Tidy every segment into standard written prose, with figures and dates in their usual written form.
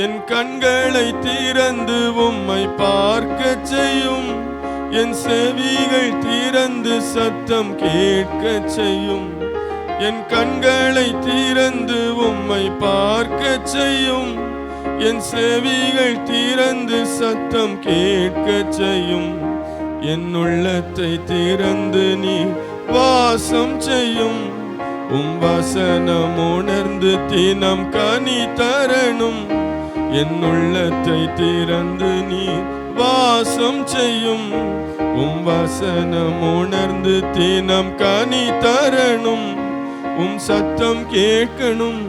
என் கண்களை திறந்து உம்மை பார்க்க செய்யும். என் செவிகள் திறந்து சத்தம் கேட்க செய்யும். என் கண்களை திறந்து உம்மை பார்க்க செய்யும். என் செவிகள் திறந்து சத்தம் கேட்க செய்யும். என் உள்ளத்தை திறந்து நீ வாசம் செய்யும். வசனம் உணர்ந்து தினம் கனி தரணும். என் உள்ளத்தை திறந்து நீ வாசம் செய்யும். வசனம் உணர்ந்து தினம் கனி தரணும். சத்தம் கேட்கணும்.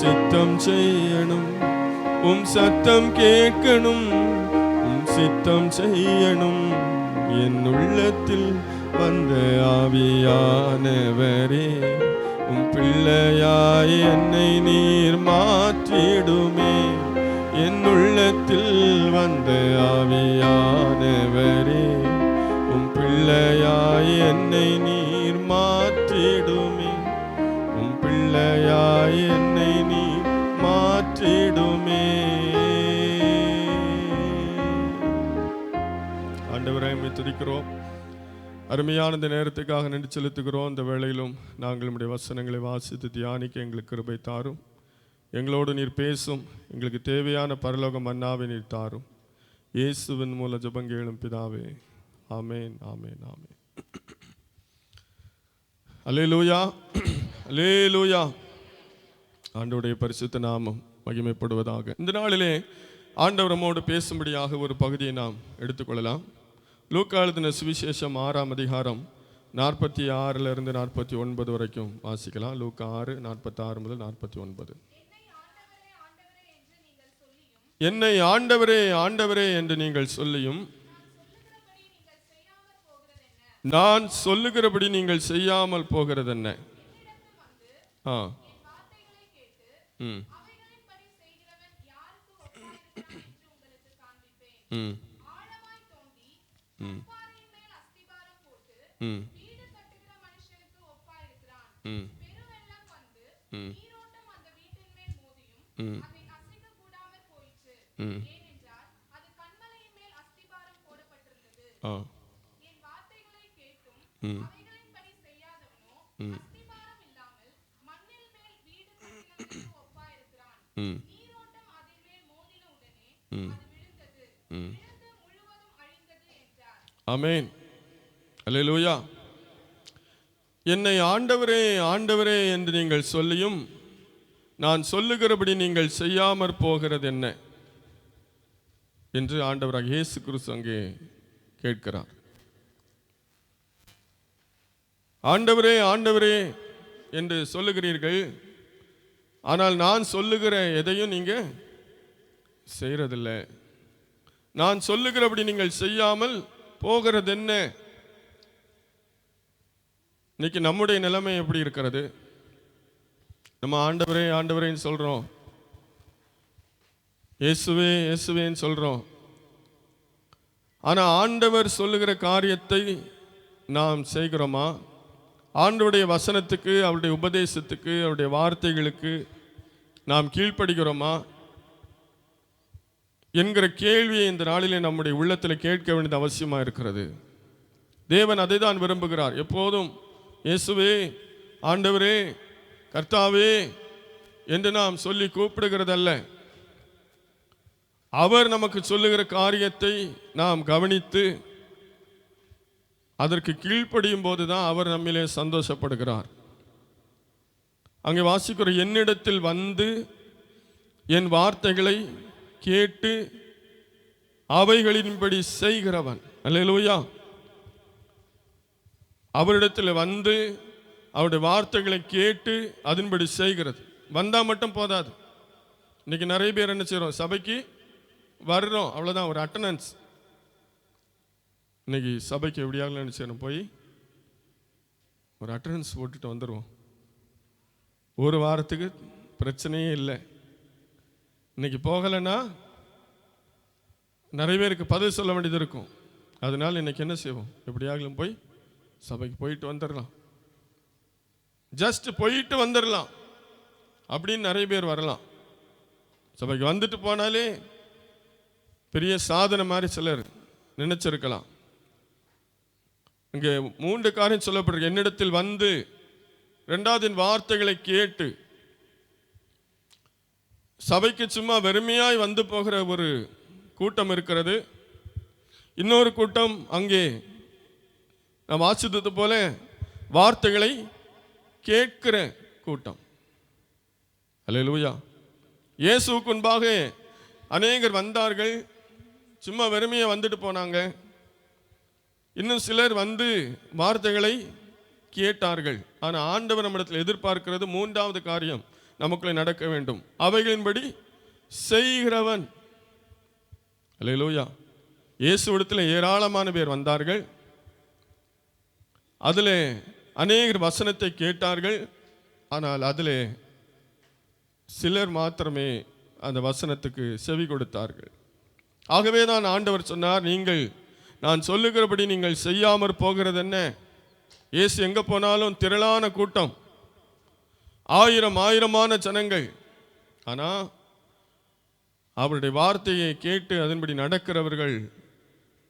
சித்தம் செய்யணும். சத்தம் கேட்கணும். சித்தம் செய்யணும். என் உள்ளத்தில் வந்த ஆவியானவரே, பிள்ளையாய் என்னை நீர் மாற்றிடுமே. என் உள்ளத்தில் வந்த ஆவியானவரே, பிள்ளையாய் என்னை நீர் மாற்றிடுமே. பிள்ளையாய் என்னை நீர் மாற்றிடுமே. ஆண்டவரே, உம்மை துதிக்கிறோம். அருமையான இந்த நேரத்துக்காக நன்றி செலுத்துகிறோம். இந்த வேளையிலும் நாங்கள் நம்முடைய வசனங்களை வாசித்து தியானிக்க எங்களுக்கு கிருபை தாரும். எங்களோடு நீர் பேசும். எங்களுக்கு தேவையான பரலோக மன்னாவை நீர் தாரும். இயேசுவின் மூல ஜெபங்கேளும் பிதாவே. ஆமேன், ஆமேன், ஆமேன். அல்லேலூயா, அல்லேலூயா. ஆண்டவருடைய பரிசுத்த நாமம் மகிமைப்படுவதாக. இந்த நாளிலே ஆண்டவர் நம்மோடு பேசும்படியாக ஒரு பகுதியை நாம் எடுத்துக்கொள்ளலாம். லூக்கா எழுதின சுவிசேஷம் 6ஆம் அதிகாரம் 46 49 வரைக்கும் வாசிக்கலாம். லூக்கா 6:46 முதல் 49. என்னை ஆண்டவரே ஆண்டவரே என்று நீங்கள் சொல்லியும் நான் சொல்லுகிறபடி நீங்கள் செய்யாமல் போகிறதென்ன? ஆமென், அல்லேலூயா. என்னை ஆண்டவரே ஆண்டவரே என்று நீங்கள் சொல்லியும் நான் சொல்லுகிறபடி நீங்கள் செய்யாமற் போகிறது என்ன என்று ஆண்டவராக இயேசு கிறிஸ்து அங்கே கேட்கிறார். ஆண்டவரே ஆண்டவரே என்று சொல்லுகிறீர்கள், ஆனால் நான் சொல்லுகிற எதையும் நீங்க செய்யறதில்லை. நான் சொல்லுகிறபடி நீங்கள் செய்யாமல் போகிறது என்ன? இன்னைக்கு நம்முடைய நிலைமை எப்படி இருக்கிறது? நம்ம ஆண்டவரே ஆண்டவரேன்னு சொல்றோம், இயேசுவே இயேசுவேன்னு சொல்றோம். ஆனா ஆண்டவர் சொல்லுகிற காரியத்தை நாம் செய்கிறோமா? ஆண்டவருடைய வசனத்துக்கு, அவருடைய உபதேசத்துக்கு, அவருடைய வார்த்தைகளுக்கு நாம் கீழ்ப்படுகிறோமா என்கிற கேள்வியை இந்த நாளிலே நம்முடைய உள்ளத்தில் கேட்க வேண்டியது அவசியமாக இருக்கிறது. தேவன் அதை தான் விரும்புகிறார். எப்போதும் இயேசுவே ஆண்டவரே கர்த்தாவே என்று நாம் சொல்லி கூப்பிடுகிறதல்ல. அவர் நமக்கு சொல்லுகிற காரியத்தை நாம் கவனித்து அதற்கு கீழ்ப்படியும் போது தான் அவர் நம்மிலே சந்தோஷப்படுகிறார். அங்கே வாசிக்கிற என்னிடத்தில் வந்து என் வார்த்தைகளை கேட்டு அவைகளின்படி செய்கிறவன். அல்லேலூயா. அவரிடத்தில் வந்து அவருடைய வார்த்தைகளை கேட்டு அதன்படி செய்கிறது. வந்தால் மட்டும் போதாது. இன்னைக்கு நிறைய பேர் என்ன செய்கிறோம்? சபைக்கு வர்றோம், அவ்வளோதான், ஒரு அட்டண்டன்ஸ். இன்னைக்கு சபைக்கு எப்படியாவது என்ன செய்யணும்? போய் ஒரு அட்டண்டன்ஸ் போட்டுட்டு வந்துடுவோம். ஒரு வாரத்துக்கு பிரச்சனையே இல்லை. இன்னைக்கு போகலைன்னா நிறைய பேருக்கு பதில் சொல்ல வேண்டியது இருக்கும். அதனால இன்னைக்கு என்ன செய்வோம்? எப்படியாகலும் போய் சபைக்கு போயிட்டு வந்துடலாம், ஜஸ்ட் போயிட்டு வந்துடலாம் அப்படின்னு நிறைய பேர் வரலாம். சபைக்கு வந்துட்டு போனாலே பெரிய சாதனை மாதிரி சிலர் நினைச்சிருக்கலாம். இங்கே 3 காரியம் சொல்லப்படுறது. என்னிடத்தில் வந்து, இரண்டாவது வார்த்தைகளை கேட்டு, சபைக்கு சும்மா வெறுமையாய் வந்து போகிற ஒரு கூட்டம் இருக்கிறது. இன்னொரு கூட்டம் அங்கே நான் வாசித்தது போல வார்த்தைகளை கேட்கிற கூட்டம். அல்லேலூயா. இயேசுவுக்கு முன்பாக அநேகர் வந்தார்கள், சும்மா வெறுமையை வந்துட்டு போனாங்க. இன்னும் சிலர் வந்து வார்த்தைகளை கேட்டார்கள். ஆனால் ஆண்டவர் நம்மிடத்தில் எதிர்பார்க்கிறது 3வது காரியம் நமக்குள்ளே நடக்க வேண்டும். அவைகளின்படி செய்கிறவன். அல்லேலூயா. இயேசுவிடத்தில் ஏராளமான பேர் வந்தார்கள். அதில் அநேகர் வசனத்தை கேட்டார்கள். ஆனால் அதில் சிலர் மாத்திரமே அந்த வசனத்துக்கு செவி கொடுத்தார்கள். ஆகவே தான் ஆண்டவர் சொன்னார், நீங்கள் நான் சொல்லுகிறபடி நீங்கள் செய்யாமற் போகிறது என்ன? இயேசு எங்கே போனாலும் திரளான கூட்டம், ஆயிரமான ஜனங்கள். ஆனால் அவருடைய வார்த்தையை கேட்டு அதன்படி நடக்கிறவர்கள்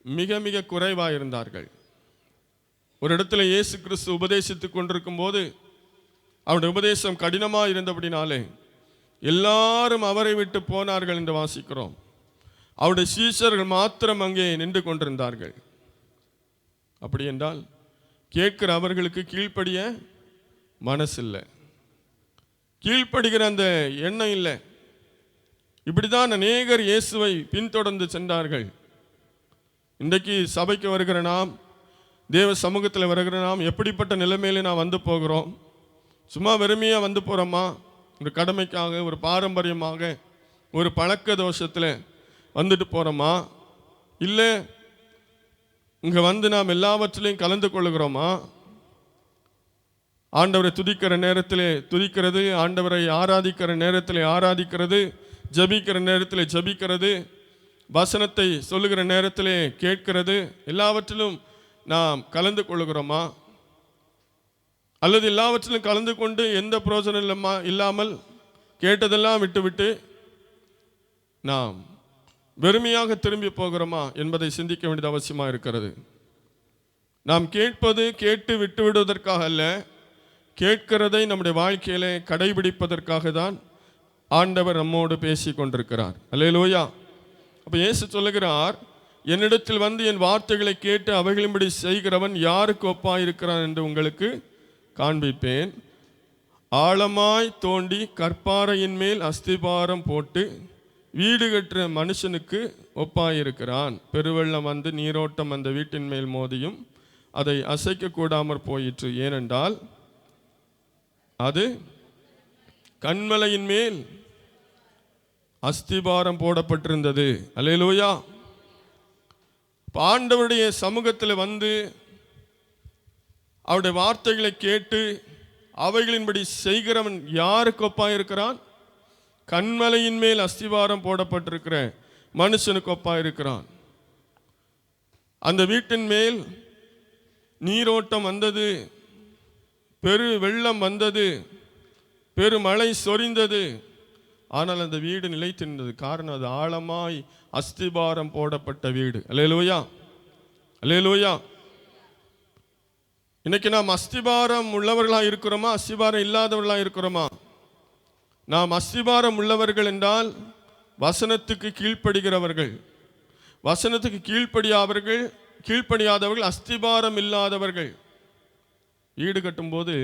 மிக மிக குறைவாக இருந்தார்கள். ஒரு இடத்துல இயேசு கிறிஸ்து உபதேசித்துக் கொண்டிருக்கும் போது அவருடைய உபதேசம் கடினமாக இருந்தபடினாலே எல்லாரும் அவரை விட்டு போனார்கள் என்று வாசிக்கிறோம். அவருடைய சீஷர்கள் மாத்திரம் அங்கே நின்று கொண்டிருந்தார்கள். அப்படி என்றால் கேட்கிற அவர்களுக்கு கீழ்ப்படிய மனசு இல்லை, கீழ்ப்படுகிற அந்த எண்ணம் இல்லை. இப்படிதான் அநேகர் இயேசுவை பின்தொடர்ந்து சென்றார்கள். இன்றைக்கு சபைக்கு வருகிற நாம், தேவ சமூகத்தில் வருகிற நாம் எப்படிப்பட்ட நிலைமையில நாம் வந்து போகிறோம்? சும்மா வெறுமையாக வந்து போகிறோமா? ஒரு கடமைக்காக, ஒரு பாரம்பரியமாக, ஒரு பழக்க தோஷத்தில் வந்துட்டு போகிறோமா? இல்லை இங்கே வந்து நாம் எல்லாவற்றிலையும் கலந்து கொள்ளுகிறோமா? ஆண்டவரை துதிக்கிற நேரத்தில் துதிக்கிறது, ஆண்டவரை ஆராதிக்கிற நேரத்தில் ஆராதிக்கிறது, ஜபிக்கிற நேரத்தில் ஜபிக்கிறது, வசனத்தை சொல்லுகிற நேரத்தில் கேட்கிறது, எல்லாவற்றிலும் நாம் கலந்து கொள்ளுகிறோமா? அல்லது எல்லாவற்றிலும் கலந்து கொண்டு எந்த பிரயோஜனம் இல்லாமல் கேட்டதெல்லாம் விட்டுவிட்டு நாம் வெறுமையாக திரும்பி போகிறோமா என்பதை சிந்திக்க வேண்டியது அவசியமாக இருக்கிறது. நாம் கேட்பது கேட்டு விட்டு விடுவதற்காக அல்ல, கேட்கிறதை நம்முடைய வாழ்க்கையிலே கடைபிடிப்பதற்காக தான் ஆண்டவர் நம்மோடு பேசி கொண்டிருக்கிறார். அல்லேலூயா. அப்போ இயேசு சொல்லுகிறார், என்னிடத்தில் வந்து என் வார்த்தைகளை கேட்டு அவைகளின்படி செய்கிறவன் யாருக்கு ஒப்பாயிருக்கிறான் என்று உங்களுக்கு காண்பிப்பேன். ஆழமாய் தோண்டி கற்பாறையின் மேல் அஸ்திபாரம் போட்டு வீடு கட்டுற மனுஷனுக்கு ஒப்பாயிருக்கிறான். பெருவெள்ளம் வந்து நீரோட்டம் அந்த வீட்டின் மேல் மோதியும் அதை அசைக்க கூடாமற் போயிற்று. ஏனென்றால் அது கன்மலையின் மேல் அஸ்திபாரம் போடப்பட்டிருந்தது. அல்லேலூயா. ஆண்டவருடைய சமூகத்தில் வந்து அவருடைய வார்த்தைகளை கேட்டு அவைகளின்படி செய்கிறவன் யாருக்கு ஒப்பாயிருக்கிறான்? கன்மலையின் மேல் அஸ்திவாரம் போடப்பட்டிருக்கிற மனுஷனுக்கு ஒப்பாயிருக்கிறான். அந்த வீட்டின் மேல் நீரோட்டம் வந்தது, பெரு வெள்ளம் வந்தது, பெருமழை சொரிந்தது. ஆனால் அந்த வீடு நிலைத்திருந்தது. காரணம் அது ஆழமாய் அஸ்திபாரம் போடப்பட்ட வீடு. அல்லேலூயா, அல்லேலூயா. இன்னைக்கு நாம் அஸ்திபாரம் உள்ளவர்களாக இருக்கிறோமா, அஸ்திபாரம் இல்லாதவர்களாக இருக்கிறோமா? நாம் அஸ்திபாரம் உள்ளவர்கள் என்றால் வசனத்துக்கு கீழ்ப்படுகிறவர்கள். வசனத்துக்கு கீழ்ப்படியாதவர்கள் அஸ்திபாரம் இல்லாதவர்கள். வீடு கட்டும்போது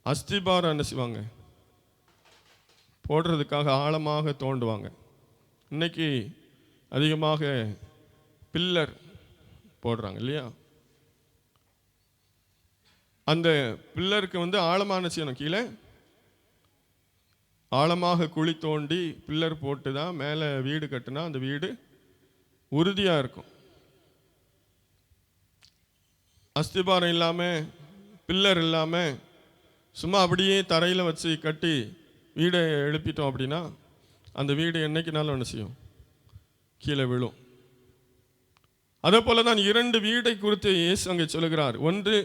அஸ்திபாரம் என்ன செய்வாங்க? போடுறதுக்காக ஆழமாக தோண்டுவாங்க. இன்னைக்கு அதிகமாக பில்லர் போடுறாங்க இல்லையா? அந்த பில்லருக்கு வந்து ஆழமான செய்யணும், கீழே ஆழமாக குழி தோண்டி பில்லர் போட்டு தான் மேலே வீடு கட்டினா அந்த வீடு உறுதியாக இருக்கும். அஸ்திபாரம் இல்லாமல், பில்லர் இல்லாமல் சும்மா அப்படியே தரையில் வச்சு கட்டி வீடை எழுப்பிட்டோம் அப்படின்னா அந்த வீடு என்னைக்குனாலும் என்ன செய்யும்? கீழே விழும். அதே போல தான் 2 வீடை குறித்து இயேசு அங்கே சொல்லுகிறார். ஒன்று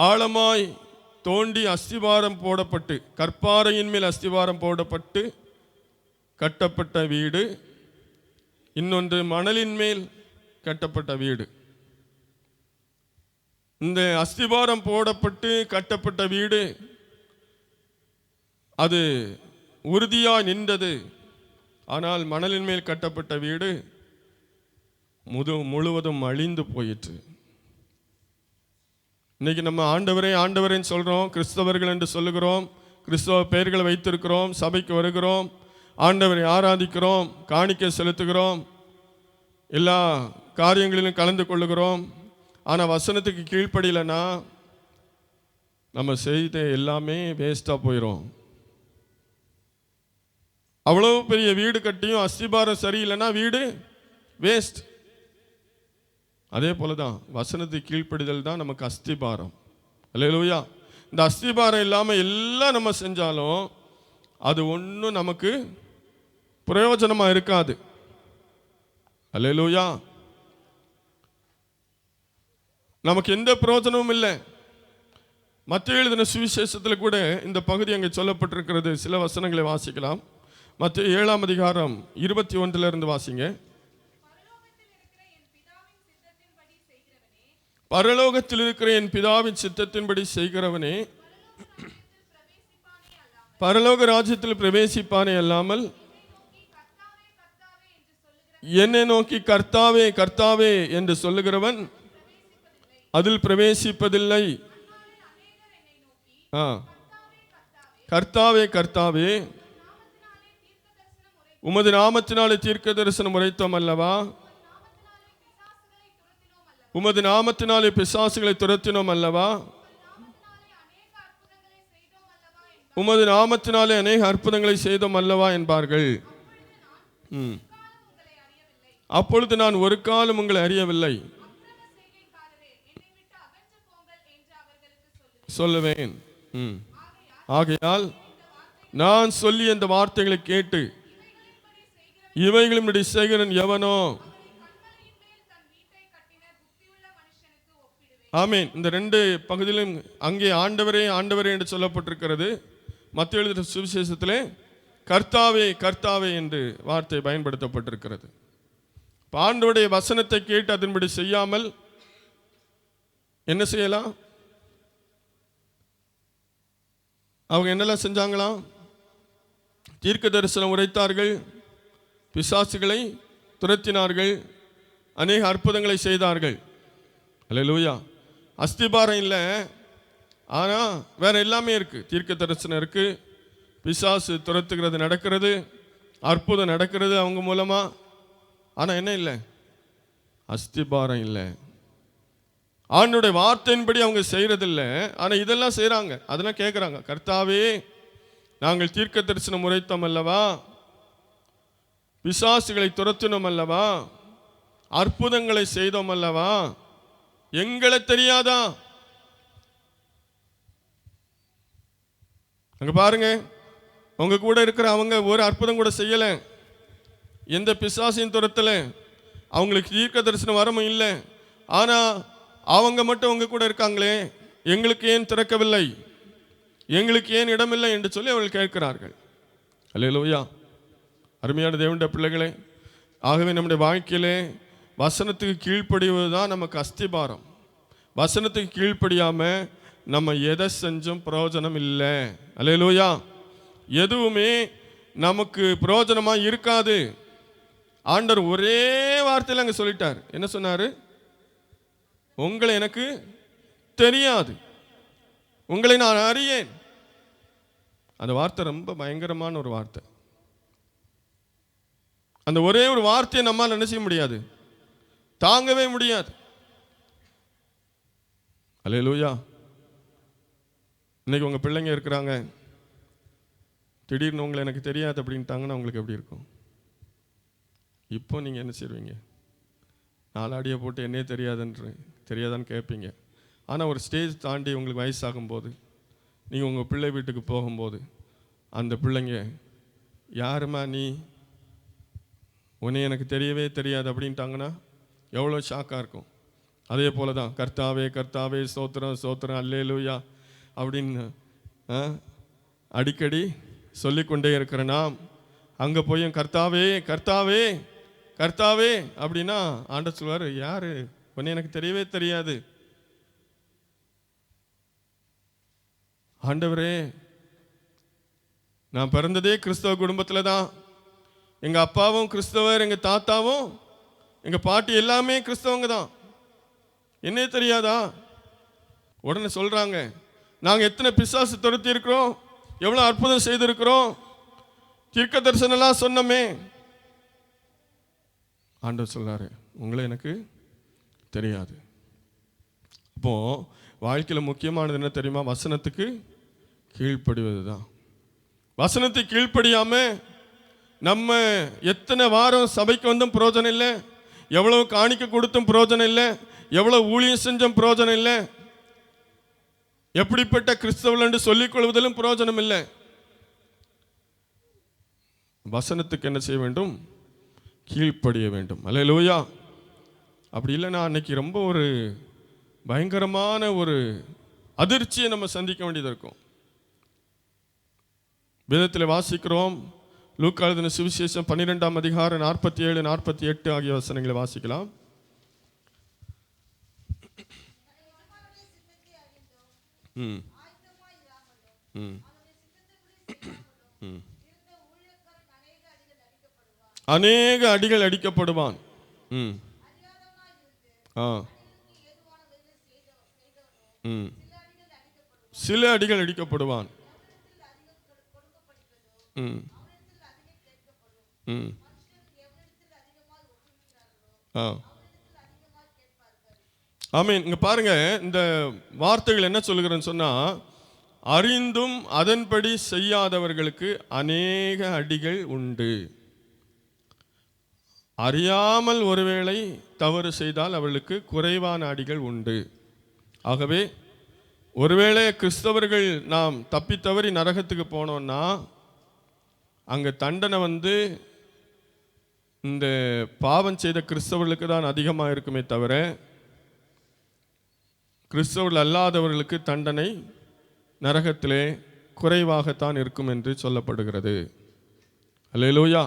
ஆழமாய் தோண்டி அஸ்திபாரம் போடப்பட்டு, கற்பாறையின் மேல் அஸ்திபாரம் போடப்பட்டு கட்டப்பட்ட வீடு, இன்னொன்று மணலின் மேல் கட்டப்பட்ட வீடு. இந்த அஸ்திபாரம் போடப்பட்டு கட்டப்பட்ட வீடு அது உறுதியாய் நின்றது. ஆனால் மணலின் மேல் கட்டப்பட்ட வீடு முழுவதும் அழிந்து போயிற்று. இன்னைக்கு நம்ம ஆண்டவரே ஆண்டவரேன்னு சொல்கிறோம், கிறிஸ்தவர்கள் என்று சொல்லுகிறோம், கிறிஸ்தவ பெயர்களை வைத்திருக்கிறோம், சபைக்கு வருகிறோம், ஆண்டவரை ஆராதிக்கிறோம், காணிக்கை செலுத்துகிறோம், எல்லா காரியங்களிலும் கலந்து கொள்ளுகிறோம். ஆனால் வசனத்துக்கு கீழ்ப்படியலைன்னா நம்ம செய்த எல்லாமே வேஸ்ட்டாக போயிடும். அவ்வளோ பெரிய வீடு கட்டியும் அஸ்திபாரம் சரியில்லைன்னா வீடு வேஸ்ட். அதே போல தான் வசனத்துக்கு கீழ்ப்படிதல் தான் நமக்கு அஸ்திபாரம். அல்லேலூயா. இந்த அஸ்திபாரம் இல்லாமல் எல்லாம் நம்ம செஞ்சாலும் அது ஒன்றும் நமக்கு பிரயோஜனமாக இருக்காது. அல்லேலூயா. நமக்கு எந்த பிரயோஜனமும் இல்லை. மத்தேயு எழுதின சுவிசேஷத்தில் கூட இந்த பகுதி அங்கே சொல்லப்பட்டிருக்கிறது. சில வசனங்களை வாசிக்கலாம். மத்தேயு 7ஆம் அதிகாரம் 21 வாசிங்க. பரலோகத்தில் இருக்கிற என் பிதாவின் சித்தத்தின்படி செய்கிறவனே பரலோக ராஜ்யத்தில் பிரவேசிப்பானே அல்லாமல் என்னை நோக்கி கர்த்தாவே கர்த்தாவே என்று சொல்லுகிறவன் அதில் பிரவேசிப்பதில்லை. கர்த்தாவே கர்த்தாவே உமது நாமத்தினாலே தீர்க்க தரிசனம் உரைத்தோம் அல்லவா, உமது நாமத்தினாலே பிசாசுகளை துரத்தினோம் அல்லவா, உமது நாமத்தினாலே அநேக அற்புதங்களை செய்தோம் அல்லவா என்பார்கள். அப்பொழுது நான் ஒரு காலம் உங்களை அறியவில்லை சொல்லுவேன். ஆகையால் நான் சொல்லி அந்த வார்த்தைகளை கேட்டு இவைகளும் செய்கிறன் எவனோ. ஆமீன். இந்த ரெண்டு பகுதியிலும் அங்கே ஆண்டவரே ஆண்டவரே என்று சொல்லப்பட்டிருக்கிறது. மத்தேயு எழுதின சுவிசேஷத்திலே கர்த்தாவே கர்த்தாவே என்று வார்த்தை பயன்படுத்தப்பட்டிருக்கிறது. ஆண்டவருடைய வசனத்தை கேட்டு அதன்படி செய்யாமல் என்ன செய்யலாம்? அவங்க என்னெல்லாம் செஞ்சாங்களாம்? தீர்க்க தரிசனம் உரைத்தார்கள், பிசாசுகளை துரத்தினார்கள், அநேக அற்புதங்களை செய்தார்கள். அல்லேலூயா. அஸ்திபாரம் இல்லை, ஆனால் வேற எல்லாமே இருக்கு. தீர்க்க தரிசனம் இருக்கு, பிசாசு துரத்துகிறது நடக்கிறது, அற்புதம் நடக்கிறது அவங்க மூலமா. ஆனால் என்ன இல்லை? அஸ்திபாரம் இல்லை. ஆண்டவருடைய வார்த்தையின்படி அவங்க செய்யறதில்ல. ஆனால் இதெல்லாம் செய்கிறாங்க, அதெல்லாம் கேட்குறாங்க. கர்த்தாவே நாங்கள் தீர்க்க தரிசனம் உரைத்தோம் அல்லவா, பிசாசுகளை துரத்தினோம் அல்லவா, அற்புதங்களை செய்தோம் அல்லவா, எங்களை தெரியாதா? அங்க பாருங்க, உங்க கூட இருக்கிற அவங்க ஒரு அற்புதம் கூட செய்யலை, எந்த பிசாசையும் துரத்தல, அவங்களுக்கு தீர்க்க தரிசனம் வரமும் இல்லை. ஆனால் அவங்க மட்டும் உங்க கூட இருக்காங்களே, எங்களுக்கு ஏன் திறக்கவில்லை, எங்களுக்கு ஏன் இடமில்லை என்று சொல்லி அவர்கள் கேட்கிறார்கள். அல்லேலூயா. அருமையான தேவனுடைய பிள்ளைகளே, ஆகவே நம்முடைய வாழ்க்கையிலே வசனத்துக்கு கீழ்ப்படிவது தான் நமக்கு அஸ்திபாரம். வசனத்துக்கு கீழ்ப்படியாமல் நம்ம எதை செஞ்சும் பிரயோஜனம் இல்லை. அல்லேலூயா. எதுவுமே நமக்கு பிரயோஜனமாக இருக்காது. ஆண்டவர் ஒரே வார்த்தையில் அங்கே சொல்லிட்டார். என்ன சொன்னார்? உங்களை எனக்கு தெரியாது, உங்களை நான் அறியேன். அந்த வார்த்தை ரொம்ப பயங்கரமான ஒரு வார்த்தை. அந்த ஒரே ஒரு வார்த்தையை நம்மால் என்ன செய்ய முடியாது, தாங்கவே முடியாது. அல்லேலூயா. இன்னைக்கு உங்கள் பிள்ளைங்க இருக்கிறாங்க, திடீர்னு உங்களை எனக்கு தெரியாது அப்படின்ட்டாங்கன்னா உங்களுக்கு எப்படி இருக்கும்? இப்போ நீங்கள் என்ன செய்வீங்க? நாலாடியை போட்டு என்னே தெரியாதான்னு கேட்பீங்க. ஆனால் ஒரு ஸ்டேஜ் தாண்டி உங்களுக்கு வயசாகும்போது, நீங்கள் உங்கள் பிள்ளை வீட்டுக்கு போகும்போது அந்த பிள்ளைங்க, யாருமா நீ, உன்னை எனக்கு தெரியவே தெரியாது அப்படின்ட்டாங்கன்னா எவ்வளோ ஷாக்காக இருக்கும். அதே போல தான் கர்த்தாவே கர்த்தாவே ஸ்தோத்திரம் ஸ்தோத்திரம் அல்லேலூயா அப்படின்னு அடிக்கடி சொல்லிக்கொண்டே இருக்கிற நாம் அங்கே போய் கர்த்தாவே கர்த்தாவே கர்த்தாவே அப்படின்னா ஆண்டவர் சொல்வார், யாரு உன்னை எனக்கு தெரியவே தெரியாது. ஆண்டவரே, நான் பிறந்ததே கிறிஸ்தவ குடும்பத்தில் தான். எங்கள் அப்பாவும் கிறிஸ்தவர், எங்கள் தாத்தாவும் எங்கள் பாட்டி எல்லாமே கிறிஸ்தவங்க தான். என்னே தெரியாதா? உடனே சொல்கிறாங்க, நாங்கள் எத்தனை பிசாசு துரத்தி இருக்கிறோம், எவ்வளோ அற்புதம் செய்திருக்கிறோம், தீர்க்க தரிசனம்லாம் சொன்னமே. ஆண்டவர் சொல்றாரு, உங்களை எனக்கு தெரியாது. அப்போ வாழ்க்கையில் முக்கியமானது என்ன தெரியுமா? வசனத்துக்கு கீழ்ப்படிவது தான். வசனத்தை கீழ்ப்படியாம நம்ம எத்தனை வாரம் சபைக்கு வந்தும் பிரயோஜனம் இல்லை, எவ்வளவு காணிக்க கொடுத்தும் பிரயோஜனம் இல்லை, எவ்வளவு ஊழியம் செஞ்சும் பிரயோஜனம் இல்லை, எப்படிப்பட்ட கிறிஸ்தவர்கள் என்று சொல்லிக் கொள்வதிலும் பிரயோஜனம் இல்லை. வசனத்துக்கு என்ன செய்ய வேண்டும்? கீழ்ப்படிய வேண்டும். அல்லேலூயா. அப்படி இல்லைன்னா அன்னைக்கு ரொம்ப ஒரு பயங்கரமான ஒரு அதிர்ச்சியை நம்ம சந்திக்க வேண்டியது இருக்கும். வேதத்தில் வாசிக்கிறோம், லூக்கா எழுதின சுவிசேஷம் 12ஆம் அதிகாரம் 47, 48 ஆகிய வசனங்களை வாசிக்கலாம். அநேக அடிகள் அடிக்கப்படுவான். சில அடிகள் அடிக்கப்படுவான். ஆமீன். இங்க பாருங்க, இந்த வார்த்தைகள் என்ன சொல்லுகிறேன்னு சொன்னா, அறிந்தும் அதன்படி செய்யாதவர்களுக்கு அநேக அடிகள் உண்டு. அறியாமல் ஒருவேளை தவறு செய்தால் அவர்களுக்கு குறைவான அடிகள் உண்டு. ஆகவே ஒருவேளை கிறிஸ்தவர்கள் நாம் தப்பித்தவறி நரகத்துக்கு போனோம்னா அங்கே தண்டனை இந்த பாவம் செய்த கிறிஸ்தவர்களுக்கு தான் அதிகமாக இருக்குமே தவிர கிறிஸ்தவர்கள் அல்லாதவர்களுக்கு தண்டனை நரகத்திலே குறைவாகத்தான் இருக்கும் என்று சொல்லப்படுகிறது. அல்லேலூயா.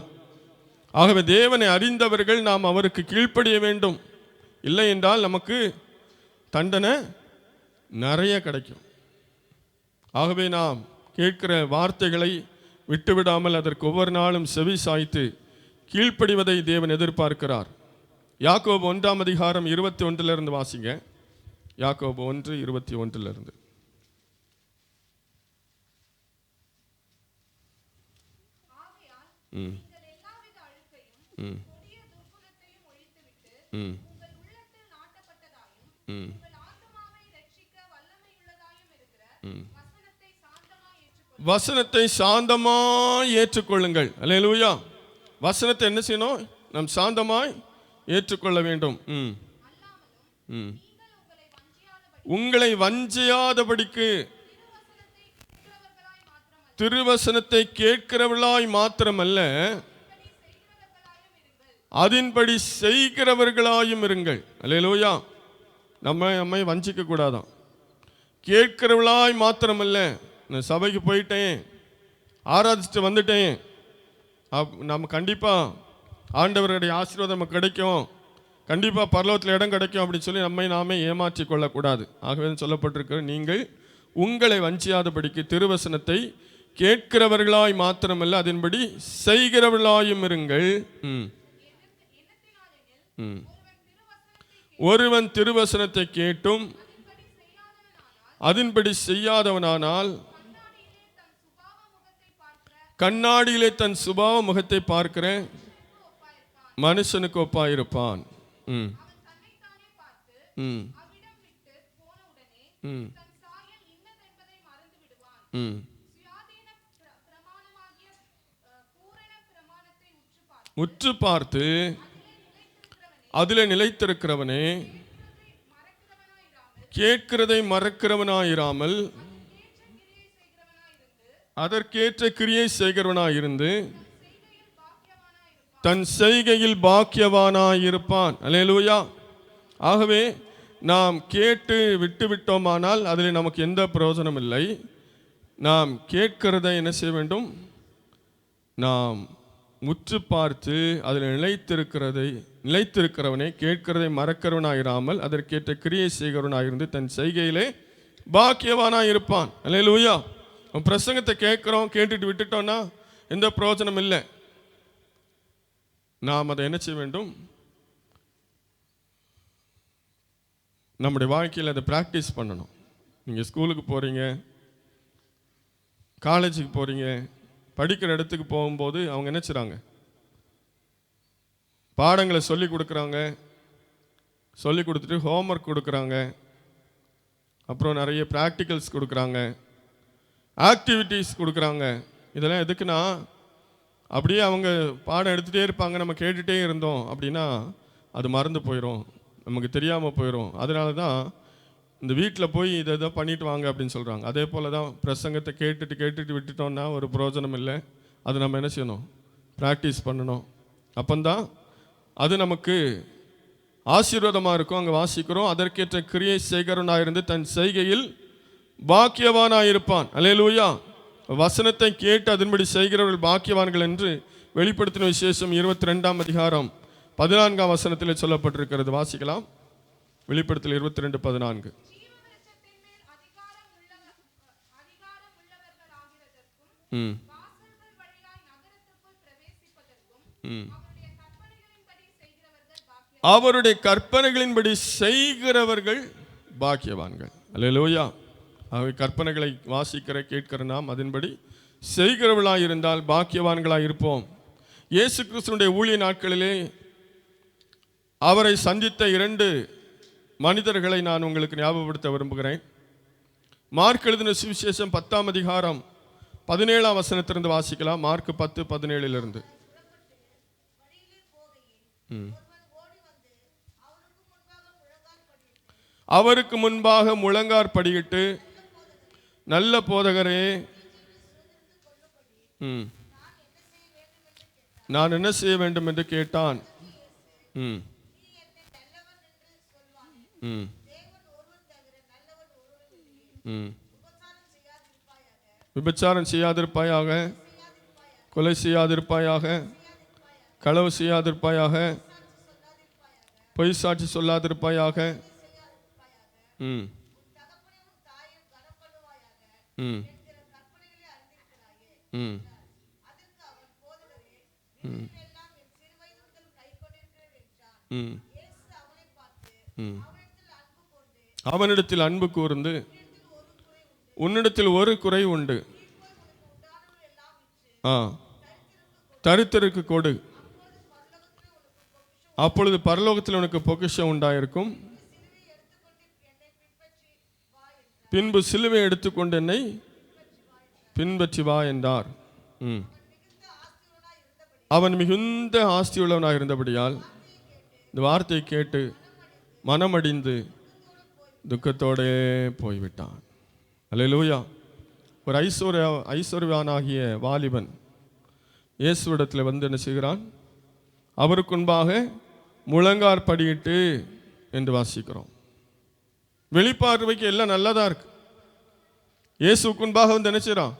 ஆகவே தேவனை அறிந்தவர்கள் நாம் அவருக்கு கீழ்ப்படிய வேண்டும். இல்லை என்றால் நமக்கு தண்டனை நிறைய கிடைக்கும். ஆகவே நாம் கேட்கிற வார்த்தைகளை விட்டுவிடாமல் அதற்கு ஒவ்வொரு நாளும் செவி சாய்த்து கீழ்ப்படிவதை தேவன் எதிர்பார்க்கிறார். யாக்கோபு 1ஆம் அதிகாரம் 21 வாசிங்க. யாக்கோபு 1:21. வசனத்தை சாந்தமாய் ஏற்றுக்கொள்ளுங்கள். அல்லேலூயா. வசனத்தை என்ன செய்யணும்? நாம் சாந்தமாய் ஏற்றுக்கொள்ள வேண்டும். உங்களை வஞ்சியாதபடிக்கு திருவசனத்தை கேட்கிறவர்களாய் மாத்திரமல்ல, அதன்படி செய்கிறவர்களாயும் இருங்கள். அல்லேலூயா. நம்மை வஞ்சிக்க கூடாதான். கேட்கிறவர்களாய் மாத்திரமல்ல, நான் சபைக்கு போயிட்டேன், ஆராதிச்சுட்டு வந்துட்டேன், நம்ம கண்டிப்பாக ஆண்டவருடைய ஆசீர்வாதம் நமக்கு கிடைக்கும், கண்டிப்பாக பரலோகத்தில் இடம் கிடைக்கும் அப்படின்னு சொல்லி நம்மை நாமே ஏமாற்றி கொள்ளக்கூடாது. ஆகவே சொல்லப்பட்டிருக்கிற நீங்கள் உங்களை வஞ்சியாதபடிக்கு திருவசனத்தை கேட்கிறவர்களாய் மாத்திரமல்ல, அதன்படி செய்கிறவர்களாயும் இருங்கள். ஒருவன் திருவசனத்தை கேட்டும் அதன்படி செய்யாதவனானால் கண்ணாடியிலே தன் சுபாவ முகத்தை பார்க்கிற மனுஷனுக்கு ஒப்பாயிருப்பான். உற்று பார்த்து அதிலே நிலைத்திருக்கிறவனே, கேட்கிறதை மறக்கிறவனாயிராமல் அதற்கேற்ற கிரியை செய்கிறவனாயிருந்து தன் செய்கையில் பாக்கியவானாயிருப்பான். அல்லேலூயா. ஆகவே நாம் கேட்டு விட்டுவிட்டோமானால் அதில் நமக்கு எந்த பிரயோஜனம் இல்லை. நாம் கேட்கிறதை என்ன செய்ய வேண்டும்? நாம் முற்று பார்த்து அதில் நிலைத்திருக்கிறவனை கேட்கிறதை மறக்கிறவனாயிராமல் அதற்கேற்ற கிரியை செய்கிறவனாயிருந்து தன் செய்கையிலே பாக்கியவானாய் இருப்பான். அல்லேலூயா. பிரசங்கத்தை கேட்டுட்டு விட்டுட்டோம்னா எந்த பிரயோஜனம் இல்லை. நாம் அதை என்ன செய்ய வேண்டும்? நம்முடைய வாழ்க்கையில் அதை ப்ராக்டிஸ் பண்ணணும். நீங்கள் ஸ்கூலுக்கு போகிறீங்க, காலேஜுக்கு போகிறீங்க, படிக்கிற இடத்துக்கு போகும்போது அவங்க என்ன செய்கிறாங்க? பாடங்களை சொல்லி கொடுக்குறாங்க, சொல்லி கொடுத்துட்டு ஹோம்ஒர்க் கொடுக்குறாங்க, அப்புறம் நிறைய ப்ராக்டிகல்ஸ் கொடுக்குறாங்க, ஆக்டிவிட்டீஸ் கொடுக்குறாங்க. இதெல்லாம் எதுக்குன்னா, அப்படியே அவங்க பாடம் எடுத்துகிட்டே இருப்பாங்க, நம்ம கேட்டுகிட்டே இருந்தோம் அப்படின்னா அது மறந்து போயிடும், நமக்கு தெரியாமல் போயிடும். அதனால தான் இந்த வீட்டில் போய் இதை பண்ணிட்டு வாங்க அப்படின்னு சொல்கிறாங்க. அதே போல் தான் பிரசங்கத்தை கேட்டுட்டு விட்டுட்டோம்னா ஒரு பிரயோஜனம் இல்லை. அது நம்ம என்ன செய்யணும்? ப்ராக்டிஸ் பண்ணணும். அப்போந்தான் அது நமக்கு ஆசீர்வாதமாக இருக்கும். அங்கே வாசிக்கிறோம், அதற்கேற்ற கிரியை செய்கிறவனாக இருந்து தன் செய்கையில் பாக்கியவானாக இருப்பான். அல்லேலூயா. வசனத்தை கேட்டு அதன்படி செய்கிறவர்கள் பாக்கியவான்கள் என்று வெளிப்படுத்தின விசேஷம் 22ஆம் அதிகாரம் 14ஆம் வசனத்தில் சொல்லப்பட்டிருக்கிறது. வாசிக்கலாம். வெளிப்படுத்தல் 22:14. அவருடைய கற்பனைகளின்படி செய்கிறவர்கள் பாக்கியவான்கள். அல்லேலூயா. அவை கற்பனைகளை வாசிக்கிற கேட்கிற நாம் அதன்படி செய்கிறவர்களாக இருந்தால் பாக்கியவான்களாக இருப்போம். இயேசு கிறிஸ்துவினுடைய ஊழிய நாட்களிலே அவரை சந்தித்த 2 மனிதர்களை நான் உங்களுக்கு ஞாபகப்படுத்த விரும்புகிறேன். மார்க் எழுதின சுவிசேஷம் 10ஆம் அதிகாரம் 17ஆம் வசனத்திலிருந்து வாசிக்கலாம். மார்க் 10:17 அவருக்கு முன்பாக முழங்கார் படியிட்டு, நல்ல போதகரே, நான் என்ன செய்ய வேண்டும் என்று கேட்டான். விபச்சாரம் செய்யாதிருப்பாயாக, கொலை செய்யாதிருப்பாயாக, களவு செய்யாதிருப்பாயாக, பொய் சாட்சி சொல்லாதிருப்பாயாக, அவனிடத்தில் அன்பு கூர்ந்து, உன்னிடத்தில் ஒரு குறை உண்டு, தரித்திரருக்கு கொடு, அப்பொழுது பரலோகத்தில் உனக்கு பொக்கிஷம் உண்டாயிருக்கும், பின்பு சிலுவை எடுத்துக்கொண்டு என்னை பின்பற்றி வா என்றார். அவன் மிகுந்த ஆஸ்தியுள்ளவனாக இருந்தபடியால் இந்த வார்த்தையை கேட்டு மனமடிந்து துக்கத்தோடே போய்விட்டான். அல்லேலூயா. ஒரு ஐஸ்வர்யவானாகிய வாலிபன் இயேசுவிடத்தில் வந்து என்ன செய்கிறான்? அவருக்கு முன்பாக முழங்கார் படியிட்டு என்று வாசிக்கிறோம். வெளிப்பார்வைக்கு எல்லாம் நல்லதா இருக்கு. இயேசுக்கு முன்பாக வந்து என்ன செய்யறான்?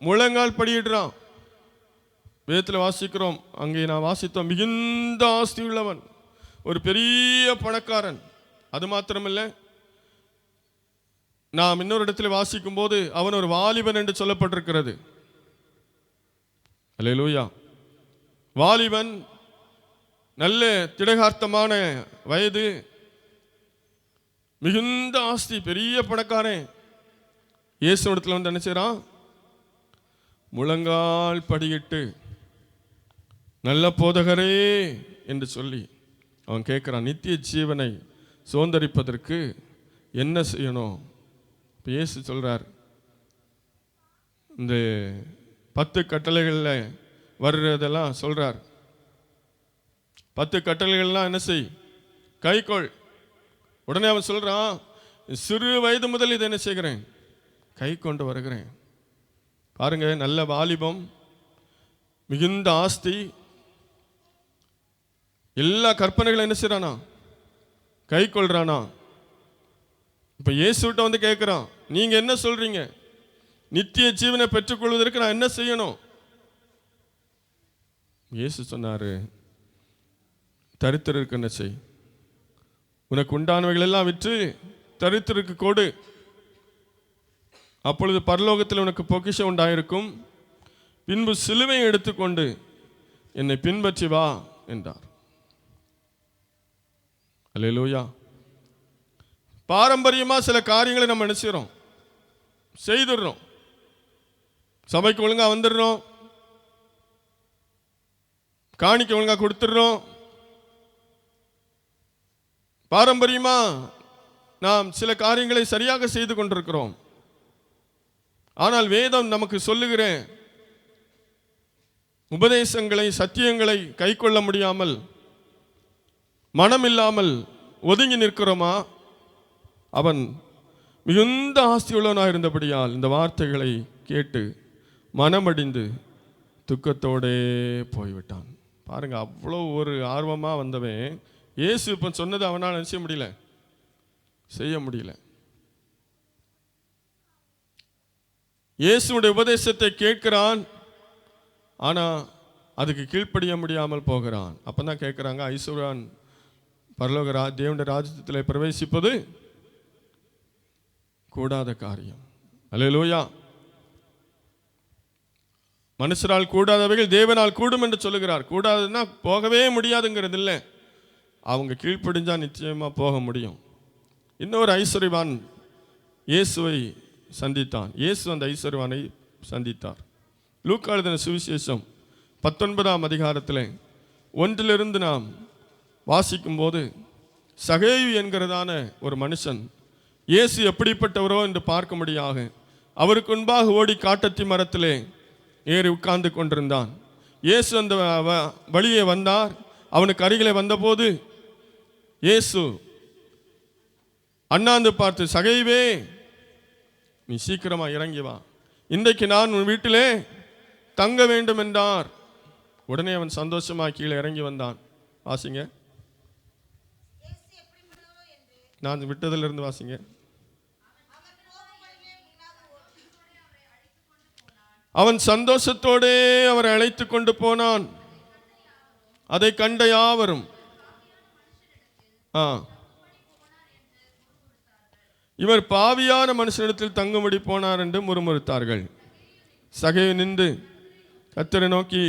முழங்கால் படியிடுறான். வேதத்தில் வாசிக்கிறோம், அங்கே நான் வாசித்தோம், மிகுந்த ஆஸ்தி உள்ளவன், ஒரு பெரிய பணக்காரன். அது மாத்திரமில்லை, நாம் இன்னொரு இடத்துல வாசிக்கும் போது அவன் ஒரு வாலிபன் என்று சொல்லப்பட்டிருக்கிறது. அல்லேலூயா. வாலிபன், நல்ல திடகார்த்தமான வயது, மிகுந்த ஆஸ்தி, பெரிய பணக்காரன். இயேசு இடத்துல வந்து என்ன செய்றான்? முழங்கால் படியிட்டு நல்ல போதகரே என்று சொல்லி அவன் கேட்குறான், நித்திய ஜீவனை சுதந்தரிப்பதற்கு என்ன செய்யணும்? இப்போ இயேசு சொல்கிறார், இந்த 10 கட்டளைகளில் வர்றதெல்லாம் சொல்கிறார். 10 கட்டளைகள்லாம் என்ன செய்? கைக்கொள். உடனே அவன் சொல்கிறான், சிறு வயது முதல் இதை என்ன செய்கிறேன்? கை கொண்டு வருகிறேன். பாருங்க, நல்ல வாலிபம், மிகுந்த ஆஸ்தி, எல்லா கற்பனைகளும் என்ன செய்றானா? கை கொள்றானா? இப்ப இயேசுட்ட வந்து கேட்கிறான், நீங்க என்ன சொல்றீங்க? நித்திய ஜீவனை பெற்றுக்கொள்வதற்கு நான் என்ன செய்யணும்? இயேசு சொன்னார், தரித்திரருக்கு என்ன செய், உனக்கு உண்டானவைகள் எல்லாம் விற்று தரித்திரருக்கு கொடு, அப்பொழுது பரலோகத்தில் உனக்கு பொக்கிஷம் உண்டாயிருக்கும், பின்பு சிலுவையை எடுத்துக்கொண்டு என்னை பின்பற்றி வா என்றார். அல்லேலூயா. பாரம்பரியமா சில காரியங்களை நம்ம நினைச்சிடறோம், செய்துடுறோம். சபைக்கு ஒழுங்கா வந்துடுறோம், காணிக்க ஒழுங்கா கொடுத்துடுறோம். பாரம்பரியமா நாம் சில காரியங்களை சரியாக செய்து கொண்டிருக்கிறோம். ஆனால் வேதம் நமக்கு சொல்லுகிற உபதேசங்களை, சத்தியங்களை கை கொள்ள முடியாமல் மனம் இல்லாமல் ஒதுங்கி நிற்கிறோமா? அவன் மிகுந்த ஆஸ்தியுள்ளவனாக இருந்தபடியால் இந்த வார்த்தைகளை கேட்டு மனமடிந்து துக்கத்தோடே போய்விட்டான். பாருங்க, அவ்வளோ ஒரு ஆர்வமாக வந்தவன் இயேசு இப்போ சொன்னது அவனால் நினைச்ச முடியல, செய்ய முடியல. இயேசுடைய உபதேசத்தை கேட்கிறான், ஆனால் அதுக்கு கீழ்ப்படிய முடியாமல் போகிறான். அப்போ தான் கேட்குறாங்க, ஐஸ்வர்யான் பரலோக தேவனுடைய ராஜ்யத்தில் பிரவேசிப்பது கூடாத காரியம். அல்லேலூயா. மனுஷரால் கூடாதவைகள் தேவனால் கூடும் என்று சொல்லுகிறார். கூடாதுன்னா போகவே முடியாதுங்கிறது இல்லை, அவங்க கீழ்ப்படிஞ்சா நிச்சயமாக போக முடியும். இன்னொரு ஐஸ்வர்யவான் இயேசுவை சந்தித்தான். இயேசு அந்த ஐஸ்வர்யவானை சந்தித்தார். லூக்கா எழுதின சுவிசேஷம் 19ஆம் அதிகாரத்தில் 1 நாம் வாசிக்கும்போது, சகேயு என்கிறதான ஒரு மனுஷன் இயேசு எப்படிப்பட்டவரோ என்று பார்க்கும்படியாக அவருக்கு முன்பாக ஓடி காட்டத்தி மரத்திலே ஏறி உட்கார்ந்து கொண்டிருந்தான். இயேசு அந்த வழியே வந்தார். அவனுக்கு அருகிலே வந்தபோது இயேசு அண்ணாந்து பார்த்து, சகைவே, நீ சீக்கிரமா இறங்கி வா, இன்றைக்கு நான் உன் வீட்டிலே தங்க வேண்டும் என்றார். உடனே அவன் சந்தோஷமா கீழே இறங்கி வந்தான். வாசிங்க, நான் விட்டதிலிருந்து வாசிங்க. அவன் சந்தோஷத்தோடே அவரை அழைத்து கொண்டு போனான். அதை கண்ட யாவரும் இவர் பாவியான மனுஷனிடத்தில் தங்கும்படி போனார் என்று முறுமுறுத்தார்கள். சகேயு நின்று கர்த்தரை நோக்கி,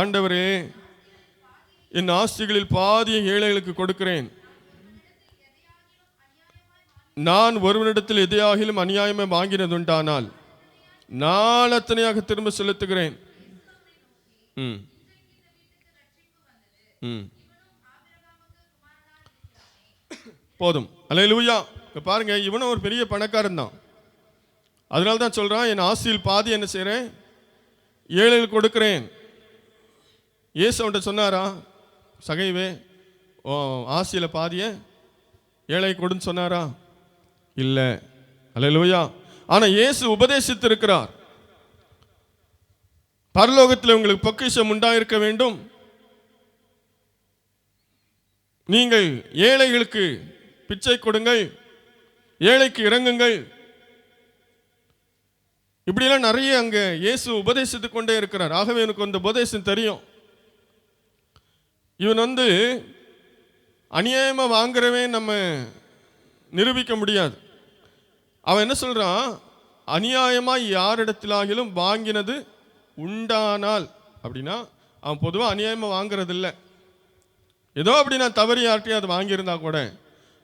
ஆண்டவரே, என் ஆஸ்திகளில் பாதியை ஏழைகளுக்கு கொடுக்கிறேன். நான் ஒருவனிடத்தில் எதையாகிலும் அநியாயமாக வாங்கினதுண்டானால் நான் அத்தனையாக திரும்ப செலுத்துகிறேன். போதும். அல்லேலூயா. பாருங்க, இவனும் ஒரு பெரிய பணக்காரன் தான். அதனால தான் சொல்றான், என் ஆஸ்தியில் பாதி என்ன செய்றேன், ஏழைகளுக்கு கொடுக்கிறேன். இயேசு அவன்கிட்ட சொன்னாரா, சகைவே ஆஸ்தியில பாதிய ஏழை கொடுன்னு சொன்னாரா? இல்லை. அல்லேலூயா. ஆனா இயேசு உபதேசித்து இருக்கிறார், பரலோகத்தில் உங்களுக்கு பொக்கிஷம் உண்டாயிருக்க வேண்டும், நீங்கள் ஏழைகளுக்கு பிச்சை கொடுங்கள், ஏழைக்கு இறங்குங்கள். இப்படியெல்லாம் நிறைய அங்க இயேசு உபதேசித்து கொண்டே இருக்கிறார். ஆகவே எனக்கு அந்த உபதேசம் தெரியும். இவன் அநியாயமா வாங்குறவே நம்ம நிரூபிக்க முடியாது. அவன் என்ன சொல்றான், அநியாயமா யாரிடத்திலாகிலும் வாங்கினது உண்டானால், அப்படின்னா அவன் பொதுவாக அநியாயமா வாங்குறது இல்லை. ஏதோ அப்படி நான் தவறி யார்ட்டையும் அதை வாங்கியிருந்தா கூட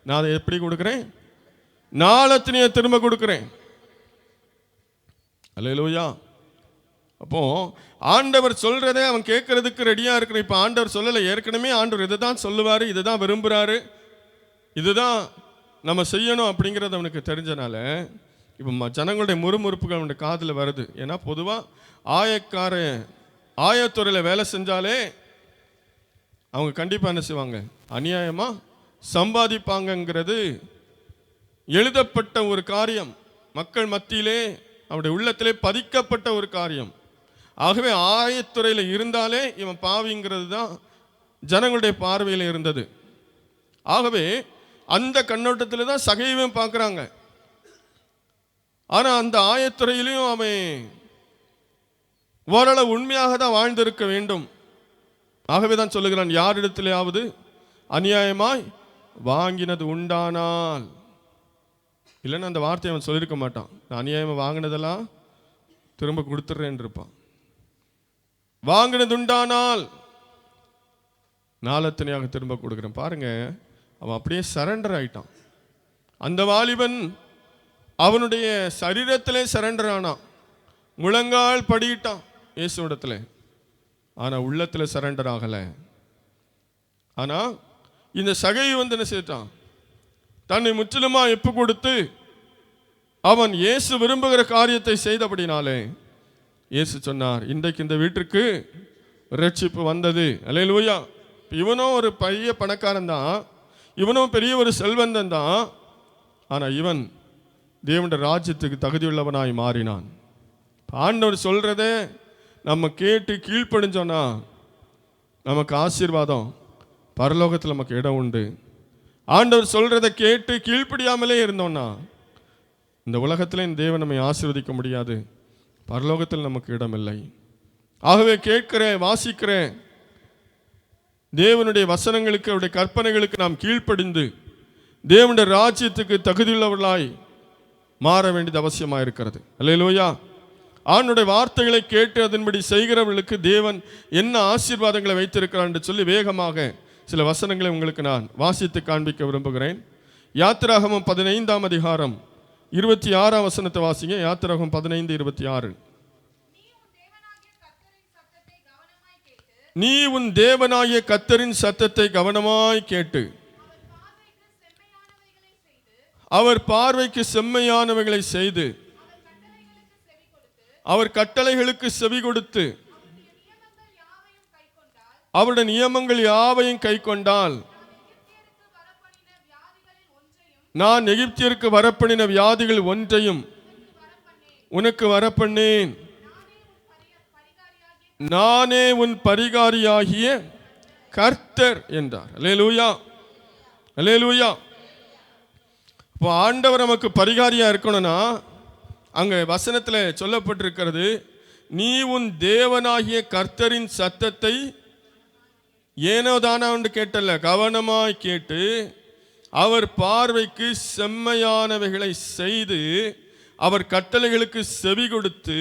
நான் அதை எப்படி கொடுக்குறேன், நாளத்தினைய திரும்ப கொடுக்குறேன். அல்லேலூயா. அப்போ ஆண்டவர் சொல்றதே அவன் கேட்கறதுக்கு ரெடியா இருக்கிற. இப்ப ஆண்டவர் சொல்லலை, ஏற்கனவே ஆண்டவர் இதை தான் சொல்லுவாரு, இதை தான் விரும்புறாரு, இதுதான் நம்ம செய்யணும் அப்படிங்கிறது அவனுக்கு தெரிஞ்சனால இப்போ ஜனங்களுடைய முறுமுறுப்புகள் அவனுடைய காதில் வருது. ஏன்னா பொதுவாக ஆயத்துறையில் வேலை செஞ்சாலே அவங்க கண்டிப்பாக என்ன செய்வாங்க, அநியாயமாக சம்பாதிப்பாங்கங்கிறது எழுதப்பட்ட ஒரு காரியம், மக்கள் மத்தியிலே அவருடைய உள்ளத்திலே பதிக்கப்பட்ட ஒரு காரியம். ஆகவே ஆயத்துறையில் இருந்தாலே இவன் பாவிங்கிறது தான் ஜனங்களுடைய பார்வையில் இருந்தது. ஆகவே அந்த கண்ணோட்டத்தில் தான் சகையையும் பார்க்குறாங்க. ஆனால் அந்த ஆயத்துறையிலையும் அவன் ஓரளவு உண்மையாக தான் வாழ்ந்திருக்க வேண்டும். ஆகவேதான் சொல்லுகிறான், யாரிடத்திலேயாவது அநியாயமாய் வாங்கினது உண்டானால், இல்லைன்னா அந்த வார்த்தையை அவன் சொல்லியிருக்க மாட்டான். நான் அநியாயமாக வாங்கினதெல்லாம் திரும்ப கொடுத்துட்றேன் இருப்பான். வாங்கினது உண்டானால் நாளத்தனையாக திரும்ப கொடுக்குறேன். பாருங்க, அவன் அப்படியே சரண்டர் ஆயிட்டான். அந்த வாலிபன் அவனுடைய சரீரத்திலே சரண்டர் ஆனான், முழங்கால் படியிட்டான் இயேசுவிடத்துல. ஆனால் உள்ளத்தில் சரண்டர் ஆகலை. ஆனால் இந்த சகை வந்து என்ன செய்தான், தன்னை முற்றிலுமா ஒப்பு கொடுத்து அவன் இயேசு விரும்புகிற காரியத்தை செய்தபடினாலே இயேசு சொன்னார், இன்றைக்கு இந்த வீட்டிற்கு ரட்சிப்பு வந்தது. அல்லேலூயா. இவனும் ஒரு பெரிய பணக்காரன் தான், இவனும் பெரிய ஒரு செல்வந்தன் தான். ஆனால் இவன் தேவனுடைய ராஜ்யத்துக்கு தகுதியுள்ளவனாய் மாறினான். ஆண்டவர் சொல்றதே நம்ம கேட்டு கீழ்ப்படிஞ்சோன்னா நமக்கு ஆசீர்வாதம், பரலோகத்தில் நமக்கு இடம் உண்டு. ஆண்டவர் சொல்றதை கேட்டு கீழ்ப்படியாமலே இருந்தோம்னா இந்த உலகத்தில் தேவன் நம்மை ஆசீர்வதிக்க முடியாது, பரலோகத்தில் நமக்கு இடமில்லை. ஆகவே கேட்கிறேன், வாசிக்கிறேன், தேவனுடைய வசனங்களுக்கு, அவருடைய கற்பனைகளுக்கு நாம் கீழ்ப்படிந்து தேவனுடைய ராஜ்யத்துக்கு தகுதியுள்ளவர்களாய் மாற வேண்டியது அவசியமாக இருக்கிறது. அல்லேலூயா. ஆண்டவருடைய வார்த்தைகளை கேட்டு அதன்படி செய்கிறவர்களுக்கு தேவன் என்ன ஆசீர்வாதங்களை வைத்திருக்கிறார் என்று சொல்லி வேகமாக சில வசனங்களை உங்களுக்கு நான் வாசித்து காண்பிக்க விரும்புகிறேன். யாத்திராகமம் 15ஆம் அதிகாரம் 26ஆம் வசனத்தை வாசிங்க. யாத்திராகமம் 15:26. நீ உன் தேவனாகிய கர்த்தரின் சத்தத்தை கவனமாய் கேட்டு அவர் பார்வைக்கு செம்மையானவைகளை செய்து அவர் கட்டளைகளுக்கு செவி கொடுத்து அவருடைய நியமங்கள் யாவையும் கை கொண்டால் நான் எகிப்தியருக்கு வரப்பண்ணின வியாதிகள் ஒன்றையும் உனக்கு வரப்பண்ணேன். நானே உன் பரிகாரியாகிய கர்த்தர் என்றார். அல்லேலூயா, அல்லேலூயா. இப்போ ஆண்டவர் நமக்கு பரிகாரியா இருக்கணும்னா அங்க வசனத்தில் சொல்லப்பட்டிருக்கிறது, நீ உன் தேவனாகிய கர்த்தரின் சத்தத்தை ஏனோ தானா என்று கேட்டல்ல, கவனமாய் கேட்டு அவர் பார்வைக்கு செம்மையானவைகளை செய்து அவர் கட்டளைகளுக்கு செவி கொடுத்து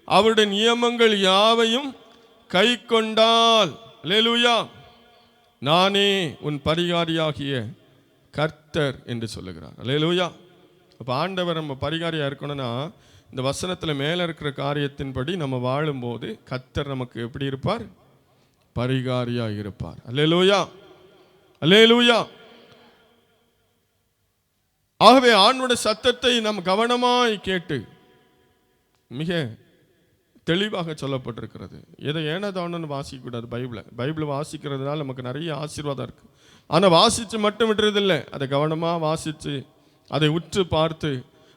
அவருடைய நியமங்கள் யாவையும் கை கொண்டால், அல்லேலூயா, நானே உன் பரிகாரியாகிய கர்த்தர் என்று சொல்லுகிறார். அல்லேலூயா. அப்போ ஆண்டவர் நம்ம பரிகாரியாக இருக்கணும்னா இந்த வசனத்தில் மேலே இருக்கிற காரியத்தின்படி நம்ம வாழும்போது கர்த்தர் நமக்கு எப்படி இருப்பார்? பரிகாரியாக இருப்பார். அல்லேலூயா, அல்லேலூயா. ஆகவே ஆண்டவருடைய சத்தத்தை நாம் கவனமாய் கேட்டு, மிக தெளிவாக சொல்லப்பட்டிருக்கிறது. எதை ஏனதானு வாசிக்கக்கூடாது. பைபிளை வாசிக்கிறதுனால நமக்கு நிறைய ஆசீர்வாதம் இருக்குது. ஆனால் வாசித்து மட்டும் விடுறதில்லை, அதை கவனமாக வாசித்து அதை உற்று பார்த்து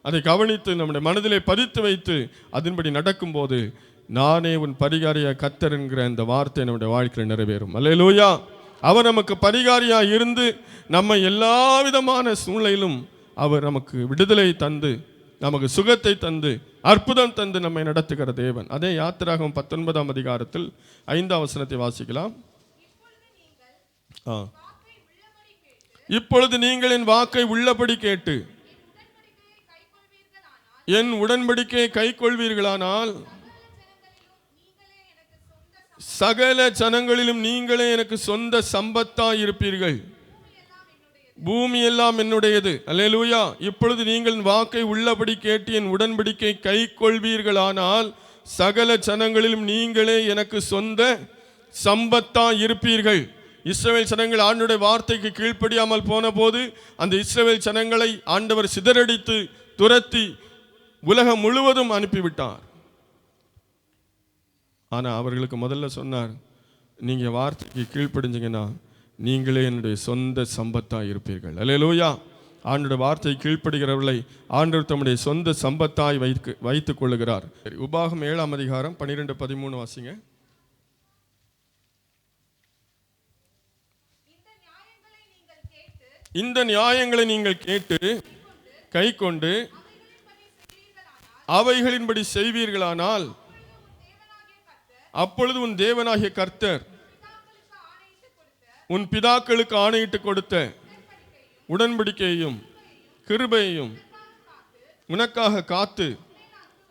அதை கவனித்து நம்முடைய மனதிலே பதித்து வைத்து அதன்படி நடக்கும்போது நானே உன் பரிகாரியா கர்த்தர் என்கிற இந்த வார்த்தை நம்முடைய வாழ்க்கையில் நிறைவேறும். அல்லேலூயா. அவர் நமக்கு பரிகாரியாக இருந்து நம்ம எல்லா விதமான சூழ்நிலையிலும் அவர் நமக்கு விடுதலை தந்து நமக்கு சுகத்தை தந்து அற்புதம் தந்து நம்மை நடத்துகிற தேவன். அதே யாத்திராகமம் 19ஆம் அதிகாரத்தில் 5ஆம் வசனத்தை வாசிக்கலாம். இப்பொழுது நீங்கள் என் வாக்கை உள்ளபடி கேட்டு என் உடன்படிக்கையை கைக்கொள்வீர்களானால் சகல ஜனங்களிலும் நீங்களே எனக்கு சொந்த சம்பத்தாய் இருப்பீர்கள். பூமி எல்லாம் என்னுடையது. அல்லேலூயா. இப்பொழுது நீங்கள் வாக்கை உள்ளபடி கேட்டு என் உடன்படிக்கை கைக்கொள்வீர்களானால் சகல ஜனங்களிலும் நீங்களே எனக்கு சொந்த சம்பத்தாய் இருப்பீர்கள். இஸ்ரவேல் ஜனங்கள் ஆண்டவருடைய வார்த்தைக்கு கீழ்ப்படியாமல் போன போது அந்த இஸ்ரவேல் ஜனங்களை ஆண்டவர் சிதறடித்து துரத்தி உலகம் முழுவதும் அனுப்பிவிட்டார். ஆனால் அவர்களுக்கு முதல்ல சொன்னார், நீங்கள் வார்த்தைக்கு கீழ்ப்படிஞ்சிங்கன்னா நீங்களே என்னுடைய சொந்த சம்பத்தாய் இருப்பீர்கள். அல்லேலூயா. ஆண்டோட வார்த்தை கீழ்ப்படுகிறவர்களை ஆண்டவர் தம்முடைய சொந்த சம்பத்தாய் வைத்துக் கொள்ளுகிறார். உபாகம் 7ஆம் அதிகாரம் 12-13 வாசிங்க. இந்த நியாயங்களை நீங்கள் கேட்டு கை கொண்டு அவைகளின்படி செய்வீர்களானால் அப்பொழுது உன் தேவனாகிய கர்த்தர் உன் பிதாக்களுக்கு ஆணையிட்டு கொடுத்த உடன்படிக்கையையும் கிருபையையும் உனக்காக காத்து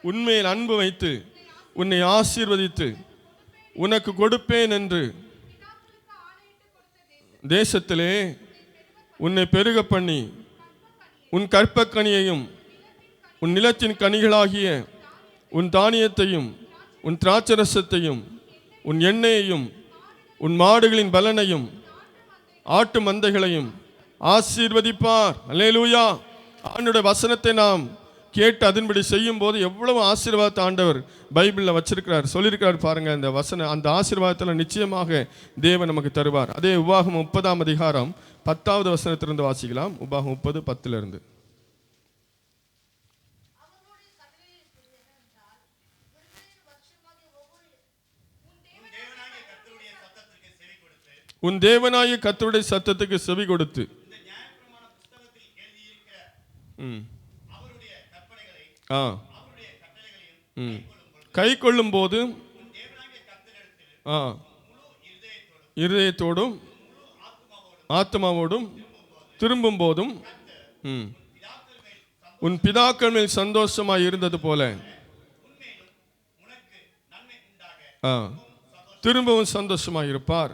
உன்மேல் அன்பு வைத்து உன்னை ஆசீர்வதித்து உனக்கு கொடுப்பேன் என்று தேசத்திலே உன்னை பெருக பண்ணி உன் கற்பக்கனியையும் உன் நிலத்தின் கனிகளாகிய உன் தானியத்தையும் உன் திராட்சரசத்தையும் உன் எண்ணெயையும் உன் மாடுகளின் பலனையும் ஆட்டு மந்தைகளையும் ஆசீர்வதிப்பார். அல்லேலூயா. ஆண்டவருடைய வசனத்தை நாம் கேட்டு அதன்படி செய்யும் போது எவ்வளவு ஆசீர்வாதத்தை ஆண்டவர் பைபிளில் வச்சிருக்கிறார், சொல்லியிருக்கிறார் பாருங்க. இந்த வசனம் அந்த ஆசீர்வாதத்தில் நிச்சயமாக தேவன் நமக்கு தருவார். அதே உபாகம் 30ஆம் அதிகாரம் 10வது வசனத்திலிருந்து வாசிக்கலாம். உபாகம் 30:10. உன் தேவனாகிய கர்த்தருடைய சத்தத்துக்கு செவி கொடுத்து கை கொள்ளும் போது இருதயத்தோடும் ஆத்மாவோடும் திரும்பும் போதும் உன் பிதாக்கள் மேல் சந்தோஷமாய் இருந்தது போல திரும்பவும் சந்தோஷமாய் இருப்பார்.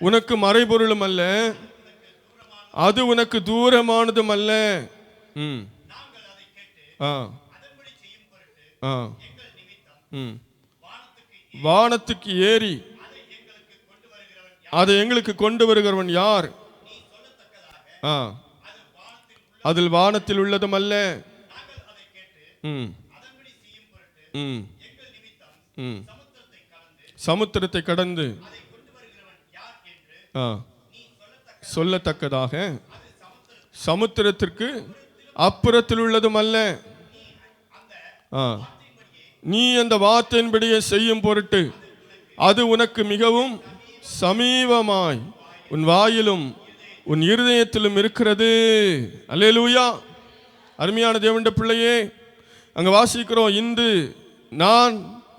உனக்கு மறைபொருளும் அல்ல, அது உனக்கு தூரமானதும் அல்ல. வானத்துக்கு ஏறி அதை எங்களுக்கு கொண்டு வருகிறவன் யார்? அதில் வானத்தில் உள்ளதும் அல்ல. சமுத்திரத்தை கடந்து சொல்லத்தக்கதாக சமுத்திரத்திற்கு அப்புறத்தில் உள்ளதும் அல்ல. நீ அந்த வார்த்தையின்படியே செய்யும் பொருட்டு அது உனக்கு மிகவும் சமீபமாய் உன் வாயிலும் உன் இருதயத்திலும் இருக்கிறது. அல்லேலூயா. அருமையான தேவனுடைய பிள்ளையே, அங்க வாசிக்கிறோம்,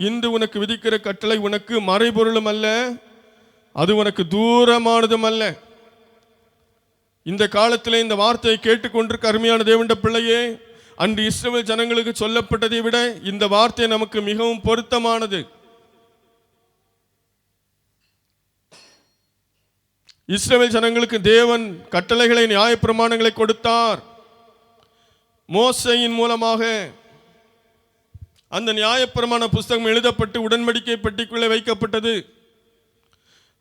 இன்று உனக்கு விதிக்கிற கட்டளை உனக்கு மறைபொருளும் அல்ல, அது உனக்கு தூரமானதும் அல்ல. இந்த காலத்தில் இந்த வார்த்தையை கேட்டுக்கொண்டிருக்க அருமையான தேவனுடைய பிள்ளையே, அன்று இஸ்ரவேல் ஜனங்களுக்கு சொல்லப்பட்டதை விட இந்த வார்த்தை நமக்கு மிகவும் பொருத்தமானது. இஸ்ரவேல் ஜனங்களுக்கு தேவன் கட்டளைகளை நியாயப்பிரமாணங்களை கொடுத்தார். மோசேயின் மூலமாக அந்த நியாயப்பிரமாண புஸ்தகம் எழுதப்பட்டு உடன்படிக்கை பெட்டிக்குள்ளே வைக்கப்பட்டது.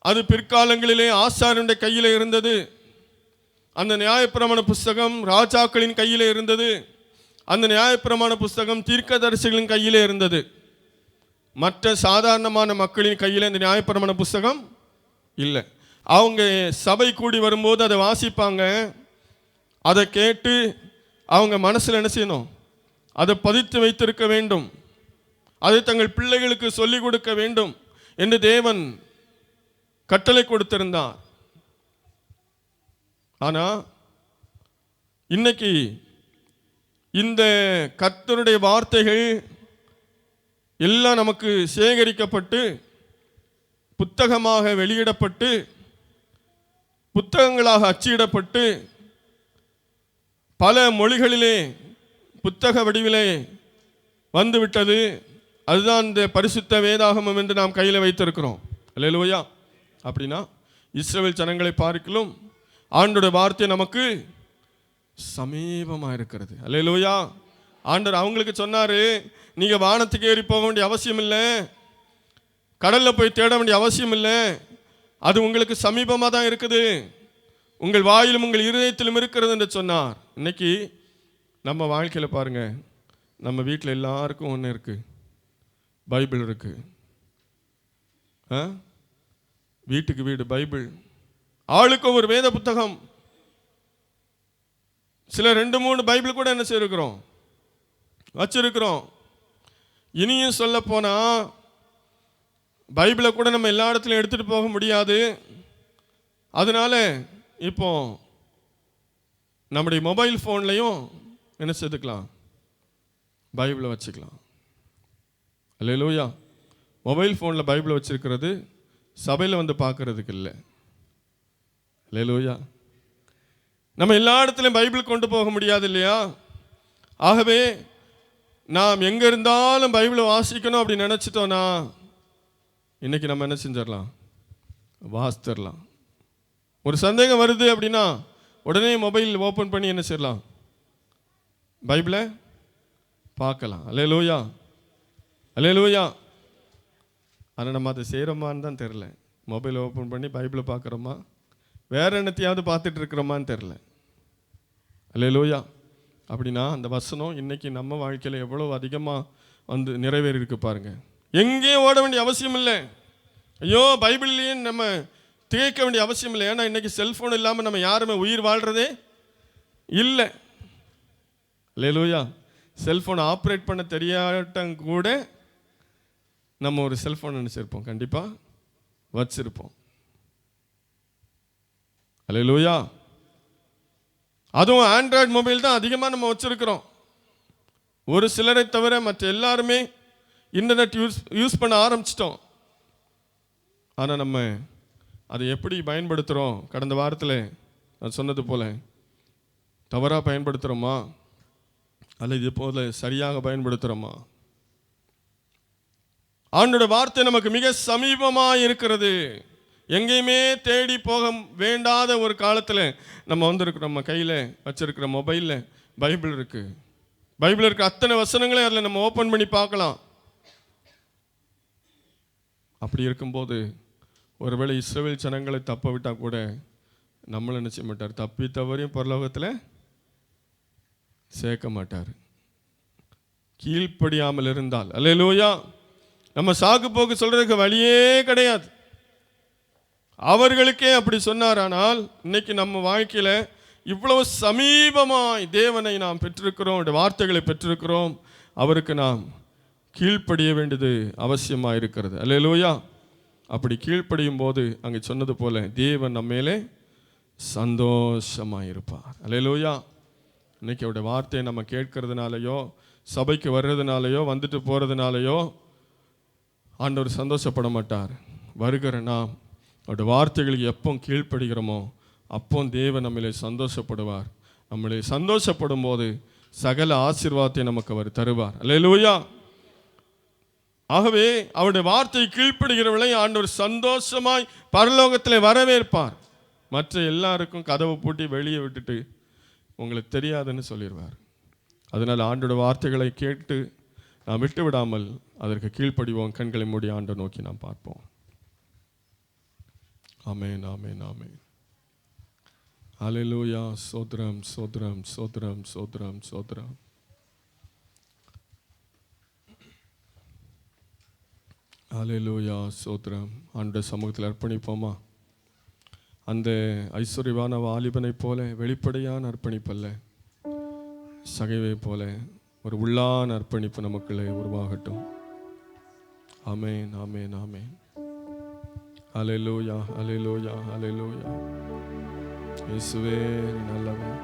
அது பிற்காலங்களிலே ஆசாரியனுடைய கையில் இருந்தது. அந்த நியாயப்பிரமாண புஸ்தகம் ராஜாக்களின் கையில் இருந்தது. அந்த நியாயப்பிரமாண புஸ்தகம் தீர்க்கதரிசிகளின் கையில் இருந்தது. மற்ற சாதாரணமான மக்களின் கையில் இந்த நியாயப்பிரமாண புஸ்தகம் இல்லை. அவங்க சபை கூடி வரும்போது அதை வாசிப்பாங்க. அதை கேட்டு அவங்க மனசில் என்ன செய்யணும்? அதை பதித்து வைத்திருக்க வேண்டும். அதை தங்கள் பிள்ளைகளுக்கு சொல்லிக் கொடுக்க வேண்டும் என்று தேவன் கட்டளை கொடுத்திருந்தார். ஆனா இன்னைக்கு இந்த கர்த்தருடைய வார்த்தைகள் எல்லாம் நமக்கு சேகரிக்கப்பட்டு புத்தகமாக வெளியிடப்பட்டு புத்தகங்களாக அச்சிடப்பட்டு பல மொழிகளிலே புத்தக வடிவிலே வந்துவிட்டது. அதுதான் இந்த பரிசுத்த வேதாகமம் என்று நாம் கையில் வைத்திருக்கிறோம். அல்லேலூயா. அப்படின்னா இஸ்ரவேல் ஜனங்களை பார்க்கலும் ஆண்டோட வார்த்தை நமக்கு சமீபமாக இருக்கிறது. அல்லேலூயா. ஆண்டவர் அவங்களுக்கு சொன்னாரு, நீங்க வானத்துக்கு ஏறி போக வேண்டிய அவசியம் இல்லை, கடல்ல போய் தேட வேண்டிய அவசியம் இல்லை, அது உங்களுக்கு சமீபமாக தான் இருக்குது, உங்கள் வாயிலும் உங்கள் இருதயத்திலும் இருக்கிறது என்று சொன்னார். இன்னைக்கு நம்ம வாழ்க்கையில் பாருங்க, நம்ம வீட்டில் எல்லாருக்கும் ஒன்று இருக்கு, பைபிள் இருக்கு. வீட்டுக்கு வீடு பைபிள், ஆளுக்கும் ஒரு வேத புத்தகம். சில 2-3 பைபிள் கூட என்ன செய்யிருக்கிறோம், வச்சிருக்கிறோம். இனியும் சொல்ல போனா பைபிளை கூட நம்ம எல்லா இடத்துலையும் எடுத்துட்டு போக முடியாது. அதனால இப்போ நம்முடைய மொபைல் ஃபோன்லையும் என்ன செய்துக்கலாம், பைபிளை வச்சுக்கலாம். அல்லேலூயா. மொபைல் ஃபோனில் பைபிளை வச்சிருக்கிறது சபையில் வந்து பார்க்கறதுக்கு இல்லை. அல்லேலூயா. நம்ம எல்லா இடத்துலையும் பைபிள் கொண்டு போக முடியாது இல்லையா? ஆகவே நாம் எங்கே இருந்தாலும் பைபிளை வாசிக்கணும் அப்படி நினச்சிட்டோன்னா இன்றைக்கி நம்ம என்ன செஞ்சிடலாம்? வாசித்திடலாம். ஒரு சந்தேகம் வருது அப்படின்னா உடனே மொபைல் ஓப்பன் பண்ணி என்ன செய்யலாம்? பைபிளை பார்க்கலாம். அல்லேலூயா, அல்லேலூயா. ஆனால் நம்ம அதை செய்கிறோமான்னு தான் தெரில. மொபைல் ஓப்பன் பண்ணி பைபிளை பார்க்குறோமா, வேறு என்னத்தையாவது பார்த்துட்டு இருக்கிறோமான்னு தெரில. அல்லேலூயா. அப்படின்னா அந்த வசனம் இன்றைக்கி நம்ம வாழ்க்கையில் எவ்வளோ அதிகமாக வந்து நிறைவேறி இருக்கு பாருங்க. எங்கேயும் ஓட வேண்டிய அவசியம் இல்லை. ஐயோ பைபிள்லேயே நம்ம திகைக்க வேண்டிய அவசியம் இல்லை. ஏன்னா இன்றைக்கி செல்ஃபோன் இல்லாமல் நம்ம யாருமே உயிர் வாழ்கிறதே இல்லை. அல்லேலூயா. செல்ஃபோனை ஆப்ரேட் பண்ண தெரியாட்டம் கூட நம்ம ஒரு செல்ஃபோன் நினச்சிருப்போம், கண்டிப்பாக வச்சிருப்போம். அல்லேலூயா. அதுவும் ஆண்ட்ராய்டு மொபைல் தான் அதிகமாக நம்ம வச்சுருக்கிறோம். ஒரு சிலரை தவிர மற்ற எல்லாருமே இன்டர்நெட் யூஸ் பண்ண ஆரம்பிச்சிட்டோம். ஆனால் நம்ம அதை எப்படி பயன்படுத்துகிறோம்? கடந்த வாரத்தில் நான் சொன்னது போல் தவறாக பயன்படுத்துகிறோமா அல்லது இது போல சரியாக பயன்படுத்துகிறோமா? ஆண்டோட வார்த்தை நமக்கு மிக சமீபமாக இருக்கிறது. எங்கேயுமே தேடி போக வேண்டாத ஒரு காலத்தில் நம்ம வந்திருக்கிறோம். நம்ம கையில் வச்சிருக்கிற மொபைலில் பைபிள் இருக்குது. பைபிள் இருக்கிற அத்தனை வசனங்களையும் அதில் நம்ம ஓப்பன் பண்ணி பார்க்கலாம். அப்படி இருக்கும்போது ஒருவேளை இஸ்ரவேல் ஜனங்களை தப்ப விட்டால் கூட நம்மளை நினைச்ச மாட்டார், தப்பி தவறையும் பரலோகத்தில் சேர்க்க மாட்டார். கீழ்ப்படியாமல் இருந்தால் அல்லேலூயா நம்ம சாக்கு போக்கு சொல்றதுக்கு வழியே கிடையாது. அவர்களுக்கே அப்படி சொன்னாரானால் இன்னைக்கு நம்ம வாழ்க்கையில் இவ்வளவு சமீபமாய் தேவனை நாம் பெற்றிருக்கிறோம், வார்த்தைகளை பெற்றிருக்கிறோம். அவருக்கு நாம் கீழ்ப்படிய வேண்டியது அவசியமாக இருக்கிறது. அல்லேலூயா. அப்படி கீழ்ப்படியும் போது அங்கே சொன்னது போல தேவன் நம்ம மேலே சந்தோஷமாக இருப்பார். அல்லேலூயா. இன்னைக்கு அவருடைய வார்த்தையை நம்ம கேட்கறதுனாலையோ சபைக்கு வர்றதுனாலையோ வந்துட்டு போகிறதுனாலையோ ஆண்டவர் சந்தோஷப்பட மாட்டார். வருகிற நாம் அவருடைய வார்த்தைகளுக்கு எப்போ கீழ்ப்படுகிறோமோ அப்போ தேவன் நம்மளை சந்தோஷப்படுவார். நம்மளை சந்தோஷப்படும் போது சகல ஆசீர்வாதத்தை நமக்கு அவர் தருவார். அல்லேலூயா. ஆகவே அவருடைய வார்த்தை கீழ்ப்படுகிறவர்களை ஆண்டவர் சந்தோஷமாய் பரலோகத்தில் வரவேற்பார். மற்ற எல்லாருக்கும் கதவை பூட்டி வெளியே விட்டுட்டு உங்களுக்கு தெரியாதுன்னு சொல்லிடுவார். அதனால் ஆண்டோட வார்த்தைகளை கேட்டு நாம் விட்டு விடாமல் அதற்கு கீழ்ப்படிவோம். கண்களை மூடி ஆண்டை நோக்கி நாம் பார்ப்போம். ஆமென், ஆமென், ஆமென். அல்லேலூயா. சோத்ரம், சோத்ரம், சோத்ரம், சோத்ரம், சோத்ரம். அல்லேலூயா. சோத்ரம். ஆண்டோட சமூகத்தில் அர்ப்பணிப்போமா? அந்த ஐஸ்வர்யவான வாலிபனை போல வெளிப்படையான அர்ப்பணிப்பல்ல, சகைவை போல ஒரு உள்ளான அர்ப்பணிப்பு நமக்குள்ளே உருவாகட்டும். ஆமென், ஆமென், ஆமென். அல்லேலூயா, அல்லேலூயா, அல்லேலூயா. இயேசுவே நீ நல்லவர்.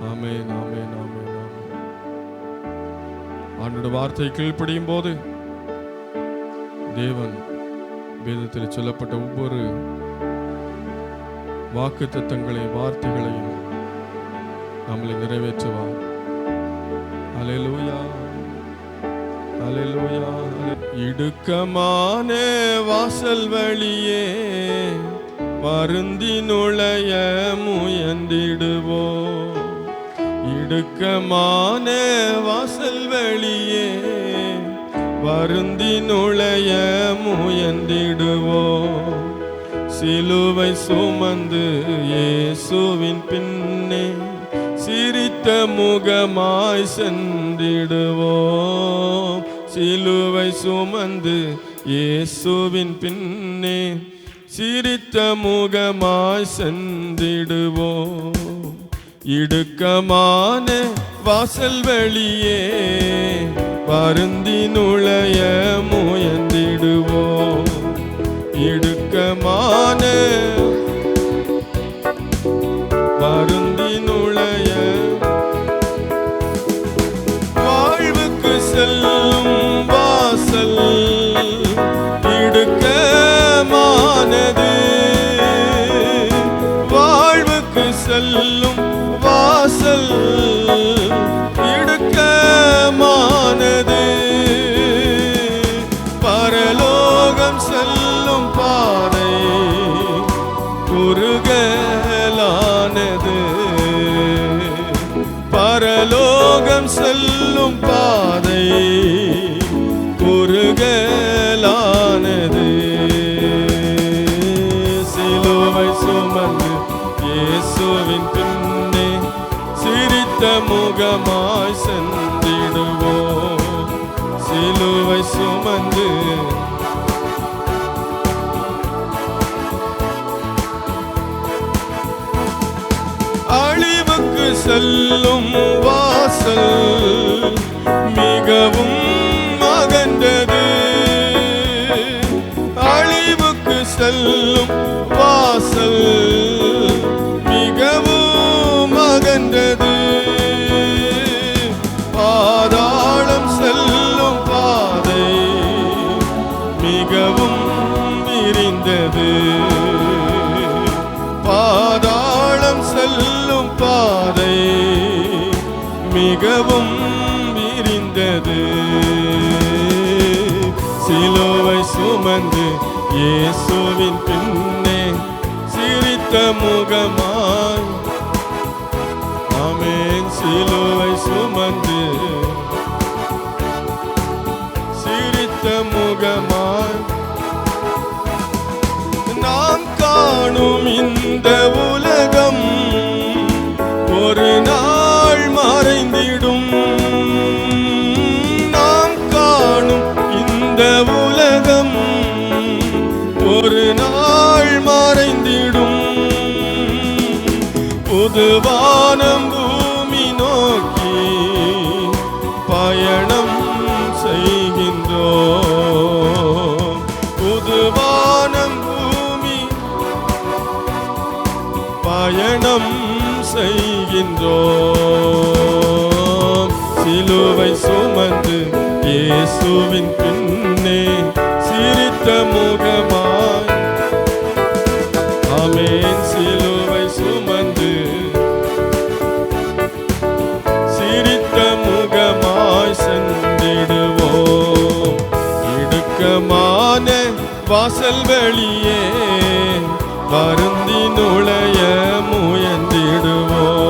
ஆமென், ஆமென், ஆமென், ஆமென். ஆண்டோட வார்த்தை கீழ்ப்படியும் போது தேவன் வேதத்தில் சொல்லப்பட்ட ஒவ்வொரு வாக்கு தத்தங்களையும் வார்த்தைகளையும் நம்மளை நிறைவேற்றுவார். அல்லேலூயா, அல்லேலூயா. இடுக்கமான வாசல் வழியே வருந்தி நுழைய முயன்றிடுவோம். இடுக்கமான வாசல் வழியே வருந்தி நுழைய முயன்றிடுவோம். சிலுவை சுமந்து இயேசுவின் பின்னே சிரித்த முகமாய் சென்றிடுவோம். சிலுவை சுமந்து இயேசுவின் பின்னே சிரித்த முகமாய் சென்றிடுவோம். இடுக்கமான வாசல் வழியே வருந்தி நுழைய முயன்றிடுவோம். இடுக்கமான வருந்தி நுழைய வாழ்வுக்கு செல்லும் வாசல் முகமாய் சென்றிடுவோம். சிலுவை சுமந்து அழிவுக்கு செல்லும் வாசல் மிகவும் அகன்றது. அழிவுக்கு செல்லும் வாசல் மிகவும் அகன்றது. பாதாளம் செல்லும் பாதை மிகவும் விரிந்தது. பாதாளம் செல்லும் பாதை மிகவும் விரிந்தது. சிலுவை சுமந்து இயேசுவின் பின்னே சிரித்த முகமாய், ஆமென், சிலுவை சுமந்து சிரித்த முகமாய் நாம் காணும் இந்த உலகம் ஒரு நாள் மறைந்திடும். நாம் காணும் இந்த உலகம் ஒரு நாள் மறைந்திடும். புது வானம் பூமி நோக்கி பயணம் செய்கின்றோம். புது வானம் பூமி பயணம் செய்கின்றோம். சிலுவை சுமந்து இயேசுவின் பின்னே சிரித்த முகமாய், ஆமென், சிலுவை சுமந்து சிரித்த முகமாய் சென்றிடுவோம். இடுக்கமான வாசல் வெளியே வருந்தி நுழைய முயன்றிடுவோம்.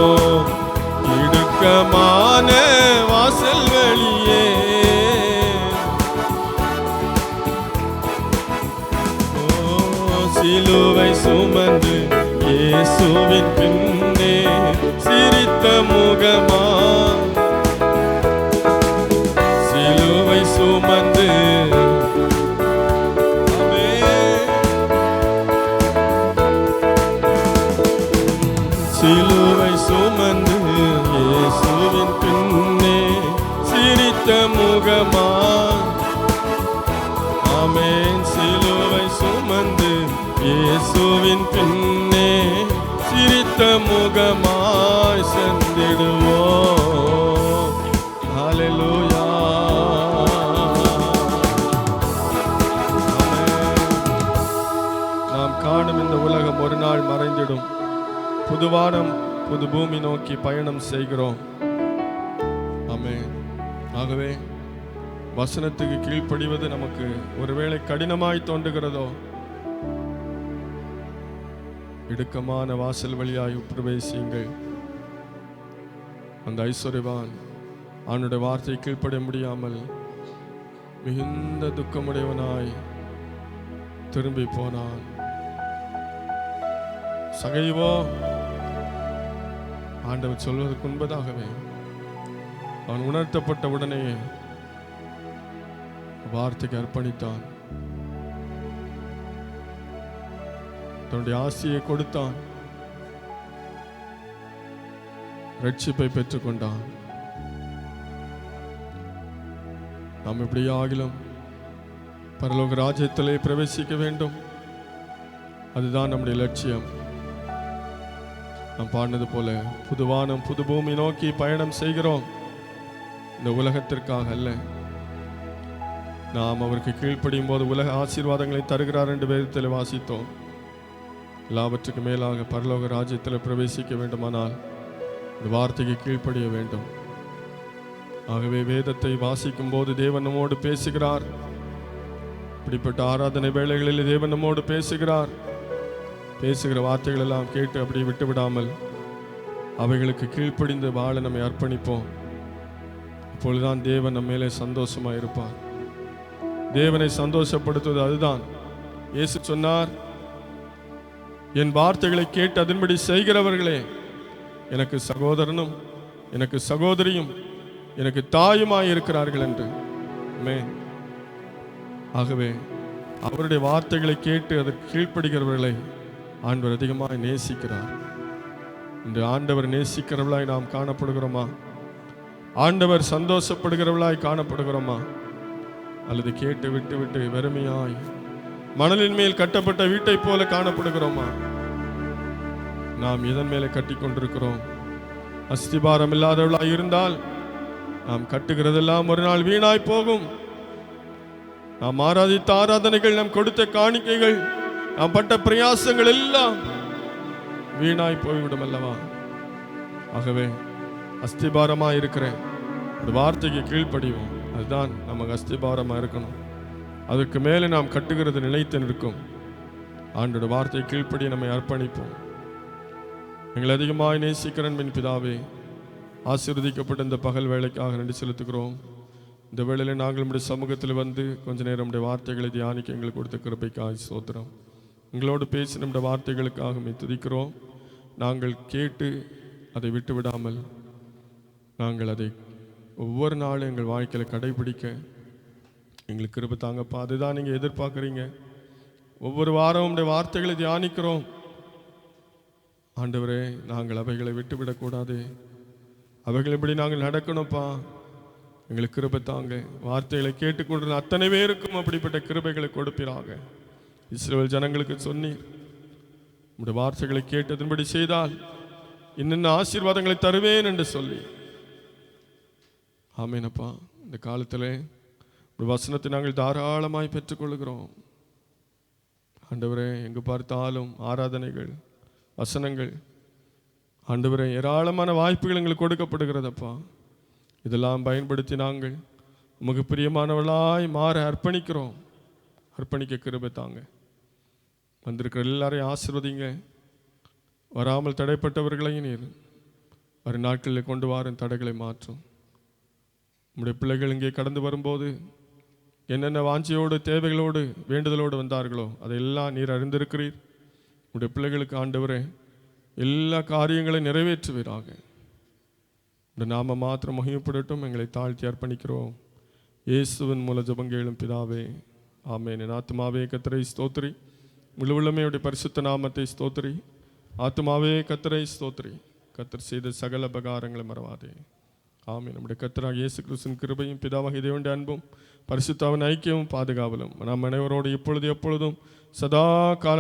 இடுக்கமான வாசல் வெளியே சிலுவை சுமந்து இயேசுவின் பின்னே சிரித்த முகமாய், சிலுவை சுமந்து சிலுவை சுமந்து இயேசுவின் பின்னே சிரித்த முகமாய், ஆமென், சிலுவை சுமந்து இயேசுவின் பின்னே சிரித்த முகமாய் சென்றிடுவோம். ஹல்லேலூயா. நாம் காணும் இந்த உலகம் ஒரு நாள் மறைந்திடும். புது வானம் புது பூமி நோக்கி பயணம் செய்கிறோம். ஆமென். ஆகவே வசனத்துக்கு கீழ்ப்படிவது நமக்கு ஒருவேளை கடினமாய் தோன்றுகிறதோ, இடுக்கமான வாசல் வழியாய் பிரவேசியுங்கள். அந்த ஐஸ்வர்யவான் அவனுடைய வார்த்தை கீழ்ப்பட முடியாமல் மிகுந்த துக்கமுடையவனாய் திரும்பி போனான். சகைவோ ஆண்டவர் சொல்வதற்கு முன்பதாகவே அவன் உணர்த்தப்பட்ட உடனே வார்த்தைக்கு அர்ப்பணித்தான். தன்னுடைய ஆசையை கொடுத்தான். ரட்சிப்பை பெற்றுக்கொண்டான். நாம் எப்படியே ஆகிலும் பரலோக ராஜ்யத்திலே பிரவேசிக்க வேண்டும். அதுதான் நம்முடைய லட்சியம். நாம் பாடினது போல புது வானம் புது பூமி நோக்கி பயணம் செய்கிறோம். இந்த உலகத்திற்காக அல்ல. நாம் அவருக்கு கீழ்ப்படியும் போது உலக ஆசீர்வாதங்களை தருகிறார் என்று வேதத்தில் வாசித்தோம். எல்லாவற்றுக்கு மேலாக பரலோக ராஜ்யத்தில் பிரவேசிக்க வேண்டுமானால் இந்த வார்த்தைக்கு கீழ்ப்படிய வேண்டும். ஆகவே வேதத்தை வாசிக்கும் போது தேவன் நம்மோடு பேசுகிறார். இப்படிப்பட்ட ஆராதனை வேளைகளில் தேவன் நம்மோடு பேசுகிறார். பேசுகிற வார்த்தைகள் எல்லாம் கேட்டு அப்படி விட்டு விடாமல் அவைகளுக்கு கீழ்ப்படிந்து வாழ நம்மை அர்ப்பணிப்போம். அப்பொழுதுதான் தேவன் நம்ம மேலே சந்தோஷமாக இருப்பார். தேவனை சந்தோஷப்படுத்துவது அதுதான். இயேசு சொன்னார், என் வார்த்தைகளை கேட்டு அதன்படி செய்கிறவர்களே எனக்கு சகோதரனும் எனக்கு சகோதரியும் எனக்கு தாயுமாய் இருக்கிறார்கள் என்று. ஆமென். ஆகவே அவருடைய வார்த்தைகளை கேட்டு அதற்கு கீழ்ப்படுகிறவர்களை ஆண்டவர் அதிகமாக நேசிக்கிறார். இன்று ஆண்டவர் நேசிக்கிறவர்களாய் நாம் காணப்படுகிறோமா? ஆண்டவர் சந்தோஷப்படுகிறவர்களாய் காணப்படுகிறோமா? அல்லது கேட்டு விட்டு விட்டு வெறுமையாய் மணலின் மேல் கட்டப்பட்ட வீட்டை போல காணப்படுகிறோமா? நாம் எதன் மேலே கட்டி கொண்டிருக்கிறோம்? அஸ்திபாரம் இல்லாதவர்களாய் இருந்தால் நாம் கட்டுகிறதெல்லாம் ஒரு நாள் வீணாய் போகும். நாம் ஆராதித்த ஆராதனைகள், நாம் கொடுத்த காணிக்கைகள், நாம் பட்ட பிரயாசங்கள் எல்லாம் வீணாய் போய்விடும் அல்லவா? ஆகவே அஸ்திபாரமா இருக்கிற ஒரு வார்த்தைக்கு கீழ்ப்படிவோம். அதுதான் நமக்கு அஸ்திபாரமா இருக்கணும். அதற்கு மேலே நாம் கட்டுகிறது நிலைத்து நிற்கும். ஆண்டோட வார்த்தை கீழ்ப்படி நம்மை அர்ப்பணிப்போம். எங்களை அதிகமாக நேசிக்கிறன் என் பிதாவே, ஆசீர்வதிக்கப்பட்ட இந்த பகல் வேலைக்காக நன்றி செலுத்துகிறோம். இந்த வேளையில் நாங்கள் நம்முடைய சமூகத்தில் வந்து கொஞ்ச நேரம் நம்முடைய வார்த்தைகளை தியானிக்க எங்களுக்கு கொடுத்த கிருபைக்காக ஸ்தோத்திரம். எங்களோடு பேசி நம்முடைய வார்த்தைகளுக்காக துதிக்கிறோம். நாங்கள் கேட்டு அதை விட்டு விடாமல் நாங்கள் அதை ஒவ்வொரு நாளும் எங்கள் வாழ்க்கையில் கடைபிடிக்க எங்களுக்கு கிருபை தாங்கப்பா. அதுதான் நீங்கள் எதிர்பார்க்குறீங்க. ஒவ்வொரு வாரம் உடைய வார்த்தைகளை தியானிக்கிறோம். ஆண்டவரே, நாங்கள் அவைகளை விட்டுவிடக்கூடாது. அவைகள் எப்படி நாங்கள் நடக்கணும்ப்பா. எங்களுக்கு கிருபை தாங்க. வார்த்தைகளை கேட்டுக்கொண்டிருந்த அத்தனை பேருக்கும் அப்படிப்பட்ட கிருபைகளை கொடுப்பீராக. இஸ்ரவேல் ஜனங்களுக்கு சொன்னீர், உடைய வார்த்தைகளை கேட்டதன்படி செய்தால் இன்னும் ஆசீர்வாதங்களை தருவேன் என்று சொல்லி. ஆமேனப்பா. இந்த காலத்தில் ஒரு வசனத்தை நாங்கள் தாராளமாய் பெற்றுக்கொள்கிறோம். ஆண்டவரே, எங்கு பார்த்தாலும் ஆராதனைகள், வசனங்கள், ஆண்டவரே, ஏராளமான வாய்ப்புகள் எங்களுக்கு கொடுக்கப்படுகிறதப்பா. இதெல்லாம் பயன்படுத்தி நாங்கள் உமக்கு பிரியமானவர்களாய் மாற அர்ப்பணிக்கிறோம். அர்ப்பணிக்க கிருபை தாங்க. வந்திருக்கிற எல்லாரையும் ஆசீர்வதிங்க. வராமல் தடைப்பட்டவர்களையும் நீர் வரும் நாட்களில் கொண்டு வாரும் தடைகளை மாற்றும். நம்முடைய பிள்ளைகள் இங்கே கடந்து வரும்போது என்னென்ன வாஞ்சியோடு, தேவைகளோடு, வேண்டுதலோடு வந்தார்களோ அதையெல்லாம் நீர் அறிந்திருக்கிறீர். நம்முடைய பிள்ளைகளுக்கு ஆண்டவரே எல்லா காரியங்களையும் நிறைவேற்றுவீராக. இந்த நாம மாத்திரம் மகிமைப்படட்டும். எங்களை தாழ்த்தி அர்ப்பணிக்கிறோம். இயேசுவின் மூல ஜெபங்கேளும் பிதாவே, ஆமென். என் ஆத்துமாவே கர்த்தரை ஸ்தோத்திரி, முழு உள்ளமையுடைய பரிசுத்த நாமத்தை ஸ்தோத்திரி. ஆத்துமாவே கர்த்தரை ஸ்தோத்திரி, கர்த்தர் செய்த சகல உபகாரங்களை மறவாதே. ஆமென். நம்முடைய கர்த்தராகிய இயேசு கிறிஸ்துவின் கிருபையும் பிதாவாகிய தேவனுடைய அன்பும் பரிசுத்தாவின் ஐக்கியமும் பாதுகாவலும் நாம் அனைவரோடு இப்பொழுது எப்பொழுதும் சதா கால